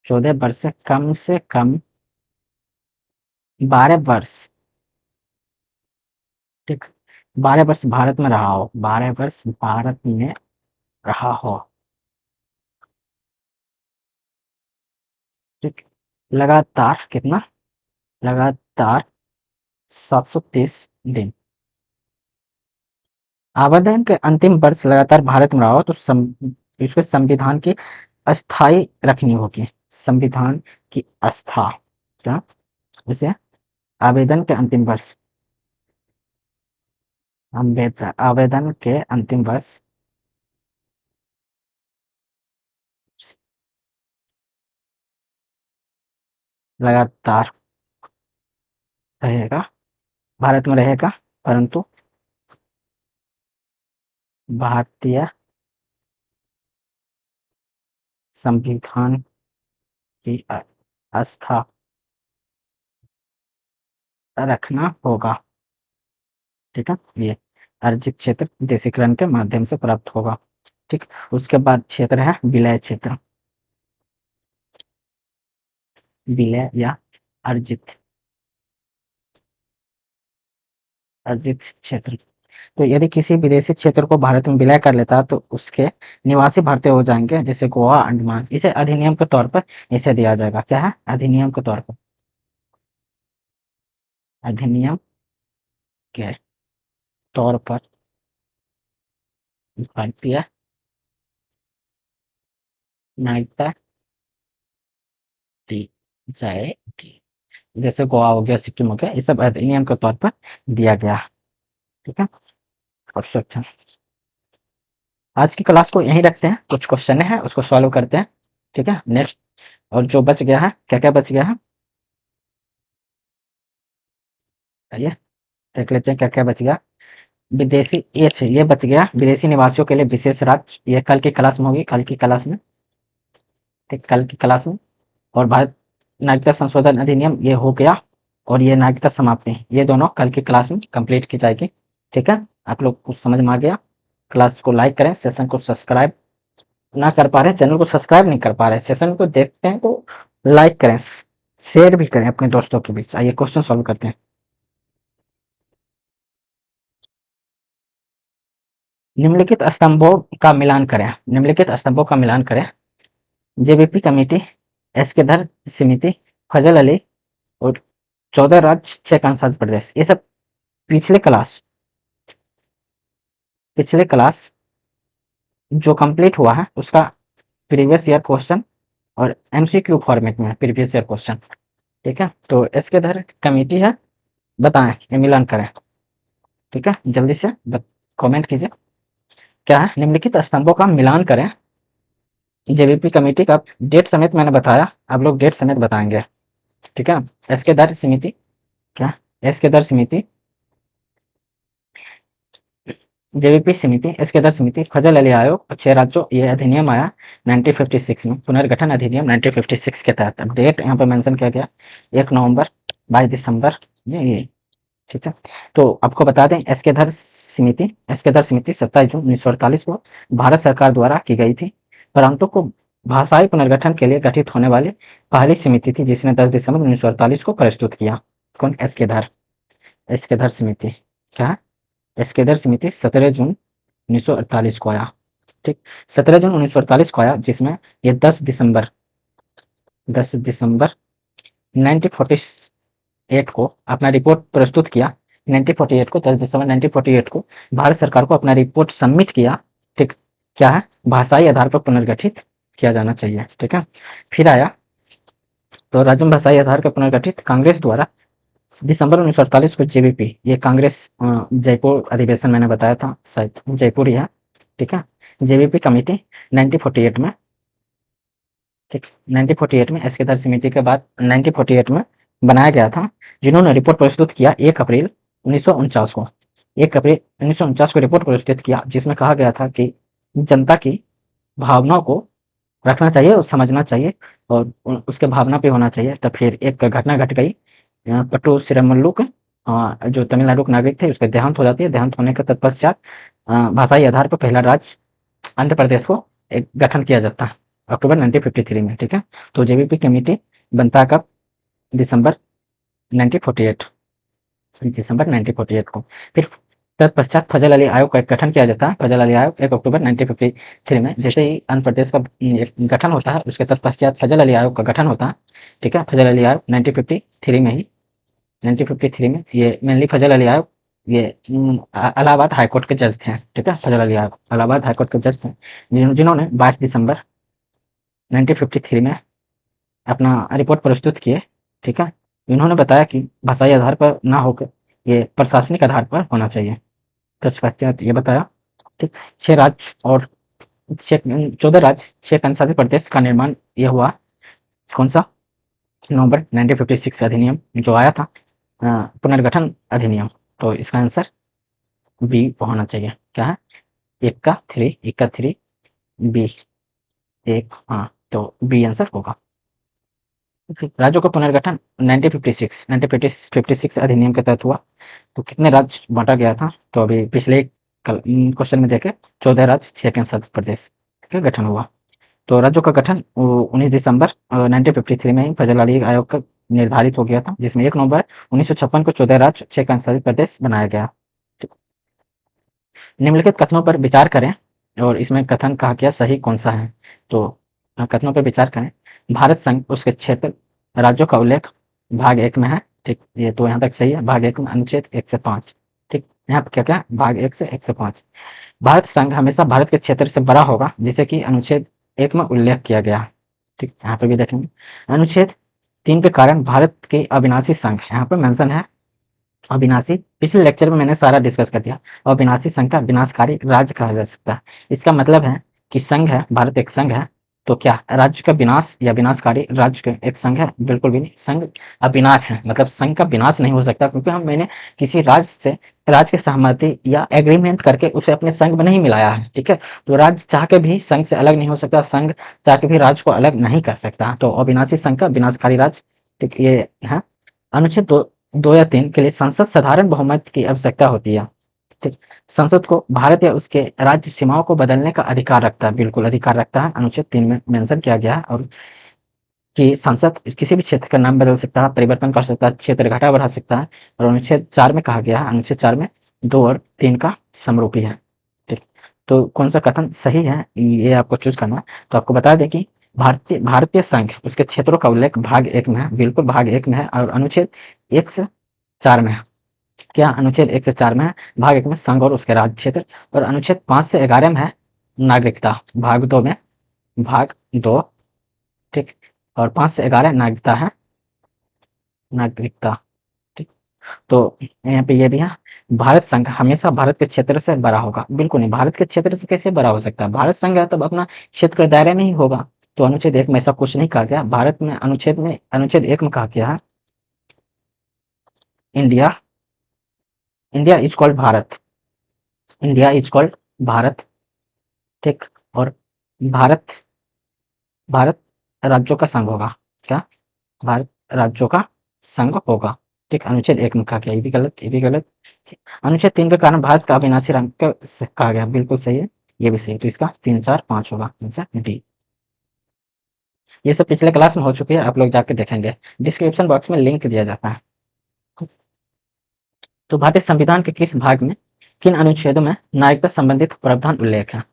14 वर्ष से कम 12 वर्ष, ठीक, 12 वर्ष भारत में रहा हो, 12 वर्ष भारत में रहा हो, ठीक, लगातार कितना? लगातार 730 दिन। आवेदन के अंतिम वर्ष लगातार भारत में रहा हो तो इसको संविधान की अस्थाई रखनी होगी। संविधान की आस्था, क्या? जैसे आवेदन के अंतिम वर्ष, आवेदन के अंतिम वर्ष लगातार रहेगा, भारत में रहेगा, परंतु भारतीय संविधान की आस्था रखना होगा। ठीक है, ये अर्जित क्षेत्र देशीकरण के माध्यम से प्राप्त होगा। ठीक। उसके बाद क्षेत्र है विलय क्षेत्र। विलय या अर्जित अर्जित क्षेत्र, तो यदि किसी विदेशी क्षेत्र को भारत में विलय कर लेता है तो उसके निवासी भारतीय हो जाएंगे, जैसे गोवा, अंडमान। इसे अधिनियम के तौर पर इसे दिया जाएगा। क्या है? अधिनियम के तौर पर, अधिनियम के तौर पर भारतीय नागरिकता दी जाएगी। जैसे गोवा हो गया, सिक्किम हो गया, ये सब अधिनियम के तौर पर दिया गया। ठीक है। और अच्छा, आज की क्लास को यहीं रखते हैं। कुछ क्वेश्चन है उसको सॉल्व करते हैं। ठीक है, नेक्स्ट। और जो बच गया है, क्या क्या बच गया है, आइए देख लेते हैं क्या क्या बच गया। विदेशी, ये बच गया, विदेशी निवासियों के लिए विशेष राज्य। ये कल की क्लास में होगी, कल की क्लास में। ठीक, कल की क्लास में। और भारत नागरिकता संशोधन अधिनियम, ये हो गया। और ये नागरिकता समाप्ति, ये दोनों कल की क्लास में कंप्लीट की जाएगी। ठीक है, आप लोग कुछ समझ में आ गया। क्लास को लाइक करें, सेशन को सब्सक्राइब ना कर पा रहे, चैनल को सब्सक्राइब नहीं कर पा रहे, सेशन को देखते हैं तो लाइक करें, शेयर भी करें अपने दोस्तों के बीच। आइए क्वेश्चन सॉल्व करते हैं। निम्नलिखित स्तंभों का मिलान करें, निम्नलिखित स्तंभों का मिलान करें। जेबीपी कमेटी, एस्केदर समिति, फजल अली और 14 राज्य 6 केंद्र प्रदेश, ये सब पिछले क्लास जो कंप्लीट हुआ है उसका प्रीवियस ईयर क्वेश्चन और एमसीक्यू फॉर्मेट में प्रीवियस ईयर क्वेश्चन। ठीक है, तो एस्केदर कमेटी है, बताएं, ये मिलान करें। ठीक है, जल्दी से कमेंट कीजिए। क्या है, निम्नलिखित स्तंभों का मिलान करें। जेबीपी कमेटी का डेट समेत मैंने बताया, आप लोग डेट समेत बताएंगे। ठीक है, एस्केदर समिति, क्या एस्केदर समिति, जेबीपी समिति, एस्केदर समिति, फजल अली आयोग और 6 राज्यों, ये अधिनियम आया 1956 में, पुनर्गठन अधिनियम 1956 के तहत। अब डेट यहाँ पे मेंशन किया गया 1 नवंबर, 22 दिसंबर, ये। ठीक है, तो आपको बता दें एस्केदर समिति 27 जून 1948 को भारत सरकार द्वारा की गई थी, परंतु को भाषाई पुनर्गठन के लिए गठित होने वाली पहली समिति थी जिसने 10 दिसंबर 1948 को प्रस्तुत किया। कौन? एस्केदर समिति। क्या? एस्केदर समिति 17 जून 1948 को आया। ठीक, 17 जून 1948 को आया, जिसमें ये 10 दिसंबर 1948 को अपना रिपोर्ट प्रस्तुत किया। 1948 को 10 दिसंबर 1948 को भारत सरकार को अपना रिपोर्ट सबमिट किया। ठीक, क्या है? भाषाई आधार पर पुनर्गठित किया जाना चाहिए। ठीक है, फिर आया तो राज्य में भाषाई आधार पर पुनर्गठित कांग्रेस द्वारा दिसंबर 1948 को जेबीपी, ये कांग्रेस जयपुर अधिवेशन मैंने बताया था, शायद जयपुर ही है। ठीक है, जेबीपी कमेटी 1948 में, ठीक, 1948 में एस्केदर समिति के बाद 1948 में बनाया गया था, जिन्होंने रिपोर्ट प्रस्तुत किया 1 अप्रैल 1949 को। 1 अप्रैल 1949 को रिपोर्ट प्रस्तुत किया, जिसमें कहा गया था कि जनता की भावनाओं को रखना चाहिए और समझना चाहिए और उसके भावना पे होना चाहिए। तब फिर एक घटना घट गई, पट्टू श्रीरामुलु के, जो तमिलनाडु के नागरिक थे, उसका देहांत हो जाती है। देहांत होने के तत्पश्चात भाषाई आधार पर पहला राज्य आंध्र प्रदेश को एक गठन किया जाता है अक्टूबर 1953 में। ठीक है, तो जेबीपी कमेटी बनता है कब? दिसंबर 1948 को। फिर तत्पश्चात फजल अली आयोग का एक गठन किया जाता है। फजल अली आयोग 1 अक्टूबर 1953 में, जैसे ही आंध्र प्रदेश का गठन होता है उसके तत्पश्चात फजल अली आयोग का गठन होता है। ठीक है, फजल अली आयोग 1953 में ही, 1953 में ये मेनली फजल अली आयोग ये इलाहाबाद हाईकोर्ट के जज थे। ठीक है, फजल अली आयोग इलाहाबाद हाईकोर्ट के जज थे, जिन्होंने 22 दिसंबर 1953 में अपना रिपोर्ट प्रस्तुत किए। ठीक है, इन्होंने बताया कि भाषाई आधार पर ना होकर ये प्रशासनिक आधार पर होना चाहिए। तत्पश्चात ये बताया। ठीक, 6 राज्य और 14 राज्य 6 केंद्रशासित प्रदेश का निर्माण ये हुआ। कौन सा? नवंबर 1956 अधिनियम जो आया था, पुनर्गठन अधिनियम। तो इसका आंसर बी होना चाहिए। क्या है? 1 का 3 बी 1, हाँ, तो बी आंसर होगा। राज्यों का पुनर्गठन 1956 अधिनियम के तहत हुआ। तो कितने राज्य बांटा गया था? तो अभी पिछले क्वेश्चन में देखे 14 राज्य 6 केंद्रशासित प्रदेश का गठन हुआ। तो राज्यों का गठन 19 दिसंबर 1953 में ही फजल अली आयोग का निर्धारित हो गया था, जिसमें 1 नवंबर 1956 को 14 राज्य 6 केंद्रशासित प्रदेश बनाया गया। निम्नलिखित कथनों पर विचार करें और इसमें कथन कहा गया सही कौन सा है। तो कथनों पर विचार करें। भारत संघ उसके क्षेत्र राज्यों का उल्लेख भाग 1 में है। ठीक, ये तो यहाँ तक सही है। भाग 1 में अनुच्छेद 1 से 5। ठीक, यहाँ पर क्या क्या? भाग 1 से 1 से 5। भारत संघ हमेशा भारत के क्षेत्र से बड़ा होगा, जिसे कि अनुच्छेद 1 में उल्लेख किया गया। ठीक, यहाँ पे भी देखेंगे अनुच्छेद 3 के कारण भारत के अविनाशी संघ, यहाँ पे मेंशन है अविनाशी। पिछले लेक्चर में मैंने सारा डिस्कस कर दिया। अविनाशी संघ का विनाशकारी राज्य कहा जा सकता है। इसका मतलब है कि संघ है, भारत एक संघ है, तो क्या राज्य का विनाश या विनाशकारी राज्य का एक संघ है? बिल्कुल भी नहीं। संघ अविनाश है, मतलब संघ का विनाश नहीं हो सकता, क्योंकि मैंने किसी राज्य से राज्य की सहमति या एग्रीमेंट करके उसे अपने संघ में नहीं मिलाया है। ठीक है, तो राज्य चाह के भी संघ से अलग नहीं हो सकता, संघ चाह के भी राज्य को अलग नहीं कर सकता। तो अविनाशी संघ का विनाशकारी राज्य। ठीक, ये है अनुच्छेद 2 या 3 के लिए संसद साधारण बहुमत की आवश्यकता होती है। ठीक, संसद को भारत या उसके राज्य सीमाओं को बदलने का अधिकार रखता है, बिल्कुल अधिकार रखता है, अनुच्छेद 3 में मेंशन किया गया है। और कि सांसद किसी भी क्षेत्र का नाम बदल सकता है, परिवर्तन कर सकता है, क्षेत्र घटा बढ़ा सकता है। और अनुच्छेद 4 में कहा गया है, अनुच्छेद 4 में 2 और 3 का समरूपी है। ठीक, तो कौन सा कथन सही है ये आपको चूज करना है। तो आपको बता दें कि भारतीय भारतीय संघ उसके क्षेत्रों का उल्लेख भाग 1 में है, बिल्कुल भाग 1 में है, और अनुच्छेद 1 से 4 में है। क्या अनुच्छेद 1 से 4 में है, भाग 1 में संघ और उसके राज्य क्षेत्र, और अनुच्छेद 5 से 11 में है नागरिकता, भाग 2 में, भाग 2, ठीक, और 5 से 11 नागरिकता है, नागरिकता। ठीक, तो यहाँ पे ये भी है, भारत संघ हमेशा भारत के क्षेत्र से बड़ा होगा, बिल्कुल नहीं, भारत के क्षेत्र से कैसे बड़ा हो सकता है, भारत संघ है तब अपना क्षेत्र के दायरे में ही होगा। तो अनुच्छेद 1 में ऐसा कुछ नहीं कहा गया, भारत में अनुच्छेद 1 में कहा गया है India, India is called Bharat, India is called Bharat. ठीक, और भारत भारत राज्यों का संघ होगा, क्या, भारत राज्यों का संघ होगा। ठीक, अनुच्छेद 1 में कहा गया, ये भी गलत, ये भी गलत। अनुच्छेद 3 के कारण भारत का अविनाशी रंग कहा गया, बिल्कुल सही है, ये भी सही है। तो इसका 3, 4, 5 होगा आंसर डी। ये सब पिछले क्लास में हो चुकी है, आप लोग जाके देखेंगे, डिस्क्रिप्शन बॉक्स में लिंक दिया जाता है। तो भारतीय संविधान के किस भाग में किन अनुच्छेदों में नागरिकता संबंधित प्रावधान उल्लेख है।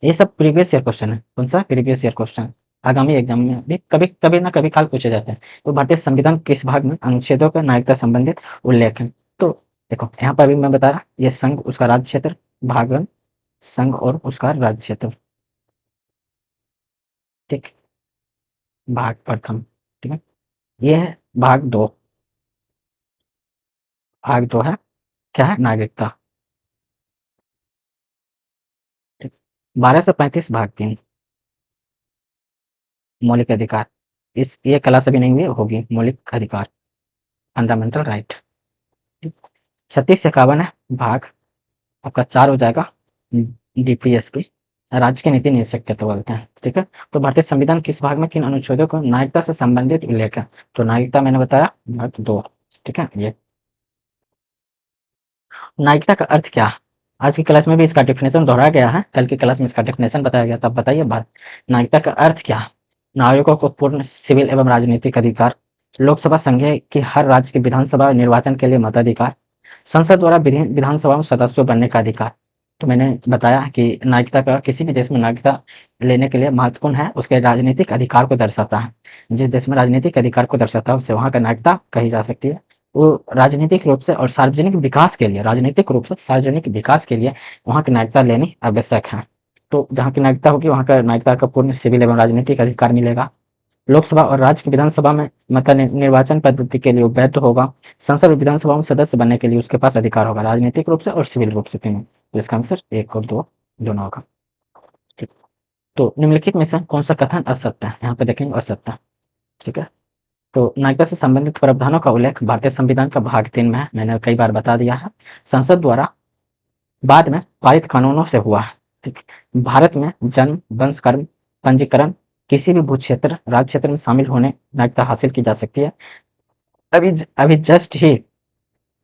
ये सब प्रीवियस ईयर क्वेश्चन है, कौन सा प्रीवियस ईयर क्वेश्चन, आगामी एग्जाम में भी कभी कभी ना कभी काल पूछे जाते हैं। तो भारतीय संविधान किस भाग में अनुच्छेदों का नागरिकता संबंधित उल्लेख है। तो देखो यहाँ पर भी मैं बताया, ये संघ उसका राज्य क्षेत्र, भाग 1 संघ और उसका राज्य क्षेत्र। ठीक, भाग प्रथम, ठीक है, ये है भाग 2, भाग 2 है, क्या है, नागरिकता। 12 से 35 भाग 3 मौलिक अधिकार, इस ये क्लास अभी नहीं हुई, होगी, मौलिक अधिकार, फंडामेंटल राइट। 36 से 51 है भाग आपका 4 हो जाएगा, डीपीएसपी, राज्य के नीति निदेशक तो बोलते हैं। ठीक है, तो भारतीय संविधान किस भाग में किन अनुच्छेदों को नागरिकता से संबंधित उल्लेख है। तो नागरिकता मैंने बताया भाग 2। ठीक है, ये नागरिकता का अर्थ क्या है, आज की क्लास में भी इसका डेफिनेशन दोहराया गया है, कल की क्लास में इसका डेफिनेशन बताया गया था। अब बताइए नागरिकता का अर्थ क्या है। नागरिकों को पूर्ण सिविल एवं राजनीतिक अधिकार, लोकसभा संघ की हर राज्य के विधानसभा निर्वाचन के लिए मताधिकार, संसद द्वारा विधानसभा में सदस्यों बनने का अधिकार। तो मैंने बताया कि नागरिकता का किसी भी देश में नागरिकता लेने के लिए महत्वपूर्ण है, उसके राजनीतिक अधिकार को दर्शाता है। जिस देश में राजनीतिक अधिकार को दर्शाता है उससे वहाँ का नागरिकता कही जा सकती है। वो राजनीतिक रूप से और सार्वजनिक विकास के लिए, राजनीतिक रूप से सार्वजनिक विकास के लिए वहाँ की नागरिकता लेनी आवश्यक है। तो जहाँ की नागरिकता होगी वहाँ का नागरिकता का पूर्ण सिविल एवं राजनीतिक अधिकार मिलेगा। लोकसभा और राज्य की विधानसभा में निर्वाचन पद्धति के लिए वैध होगा। संसद और विधानसभा में सदस्य बनने के लिए उसके पास अधिकार होगा, राजनीतिक रूप से और सिविल रूप से तीनों। तो इसका आंसर 1 और 2 दोनों होगा। ठीक, तो निम्नलिखित में से कौन सा कथन असत्य है, यहाँ पे देखेंगे असत्य। ठीक है, तो नागरिकता से संबंधित प्रावधानों का उल्लेख भारतीय संविधान का भाग 3 में है, मैंने कई बार बता दिया है। संसद द्वारा बाद में पारित कानूनों से हुआ है। ठीक, भारत में जन्म, वंश, कर्म, पंजीकरण, किसी भी भू क्षेत्र, राज्य क्षेत्र में शामिल होने नागरिकता हासिल की जा सकती है। अभी जस्ट ही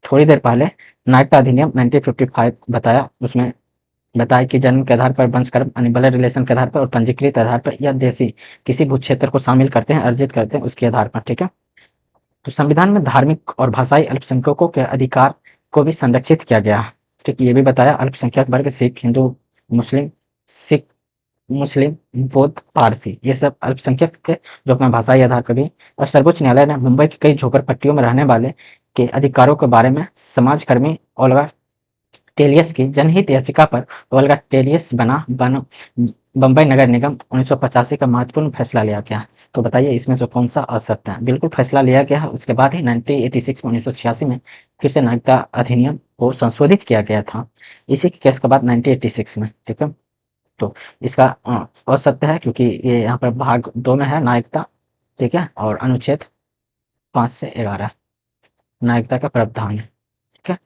थोड़ी देर पहले नागरिकता अधिनियम 1955 बताया, उसमें बताया कि जन्म के आधार पर, वंश, कर्म यानी ब्लड रिलेशन के आधार पर और पंजीकृत आधार पर या देशी किसी भू क्षेत्र को शामिल करते हैं, अर्जित करते हैं उसके आधार पर। ठीक है, तो संविधान में धार्मिक और भाषाई अल्पसंख्यकों के अधिकार को भी संरक्षित किया गया है। ठीक, ये भी बताया, अल्पसंख्यक वर्ग सिख, हिंदू, मुस्लिम, सिख, मुस्लिम, बौद्ध, पारसी, ये सब अल्पसंख्यक थे जो अपना भाषाई आधार पर भी। और सर्वोच्च न्यायालय ने मुंबई की कई झोपड़पट्टियों में रहने वाले के अधिकारों के बारे में समाजकर्मी ओल्गा टेलियस की जनहित याचिका पर ओल्गा टेलियस बना बम्बई नगर निगम 1985 का महत्वपूर्ण फैसला लिया गया। तो बताइए इसमें से कौन सा असत्य है। बिल्कुल फैसला लिया गया है, उसके बाद ही 1986 में 1986 में फिर से नागरिकता अधिनियम को संशोधित किया गया था, इसी के केस के बाद 1986 में। ठीक है, तो इसका असत्य है क्योंकि ये यहाँ पर भाग 2 में है नागरिकता। ठीक है, और अनुच्छेद 5 से 11 नागरिकता का प्रावधान है। ठीक है,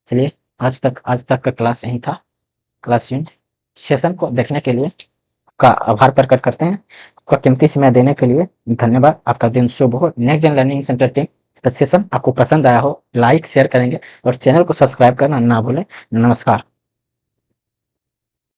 चलिए आज तक का क्लास यही था। क्लास सेशन को देखने के लिए का आभार प्रकट करते हैं। आपका कीमती समय देने के लिए धन्यवाद। आपका दिन शुभ हो। Next gen learning centre team session आपको पसंद आया हो, लाइक शेयर करेंगे और चैनल को सब्सक्राइब करना ना भूलें। नमस्कार।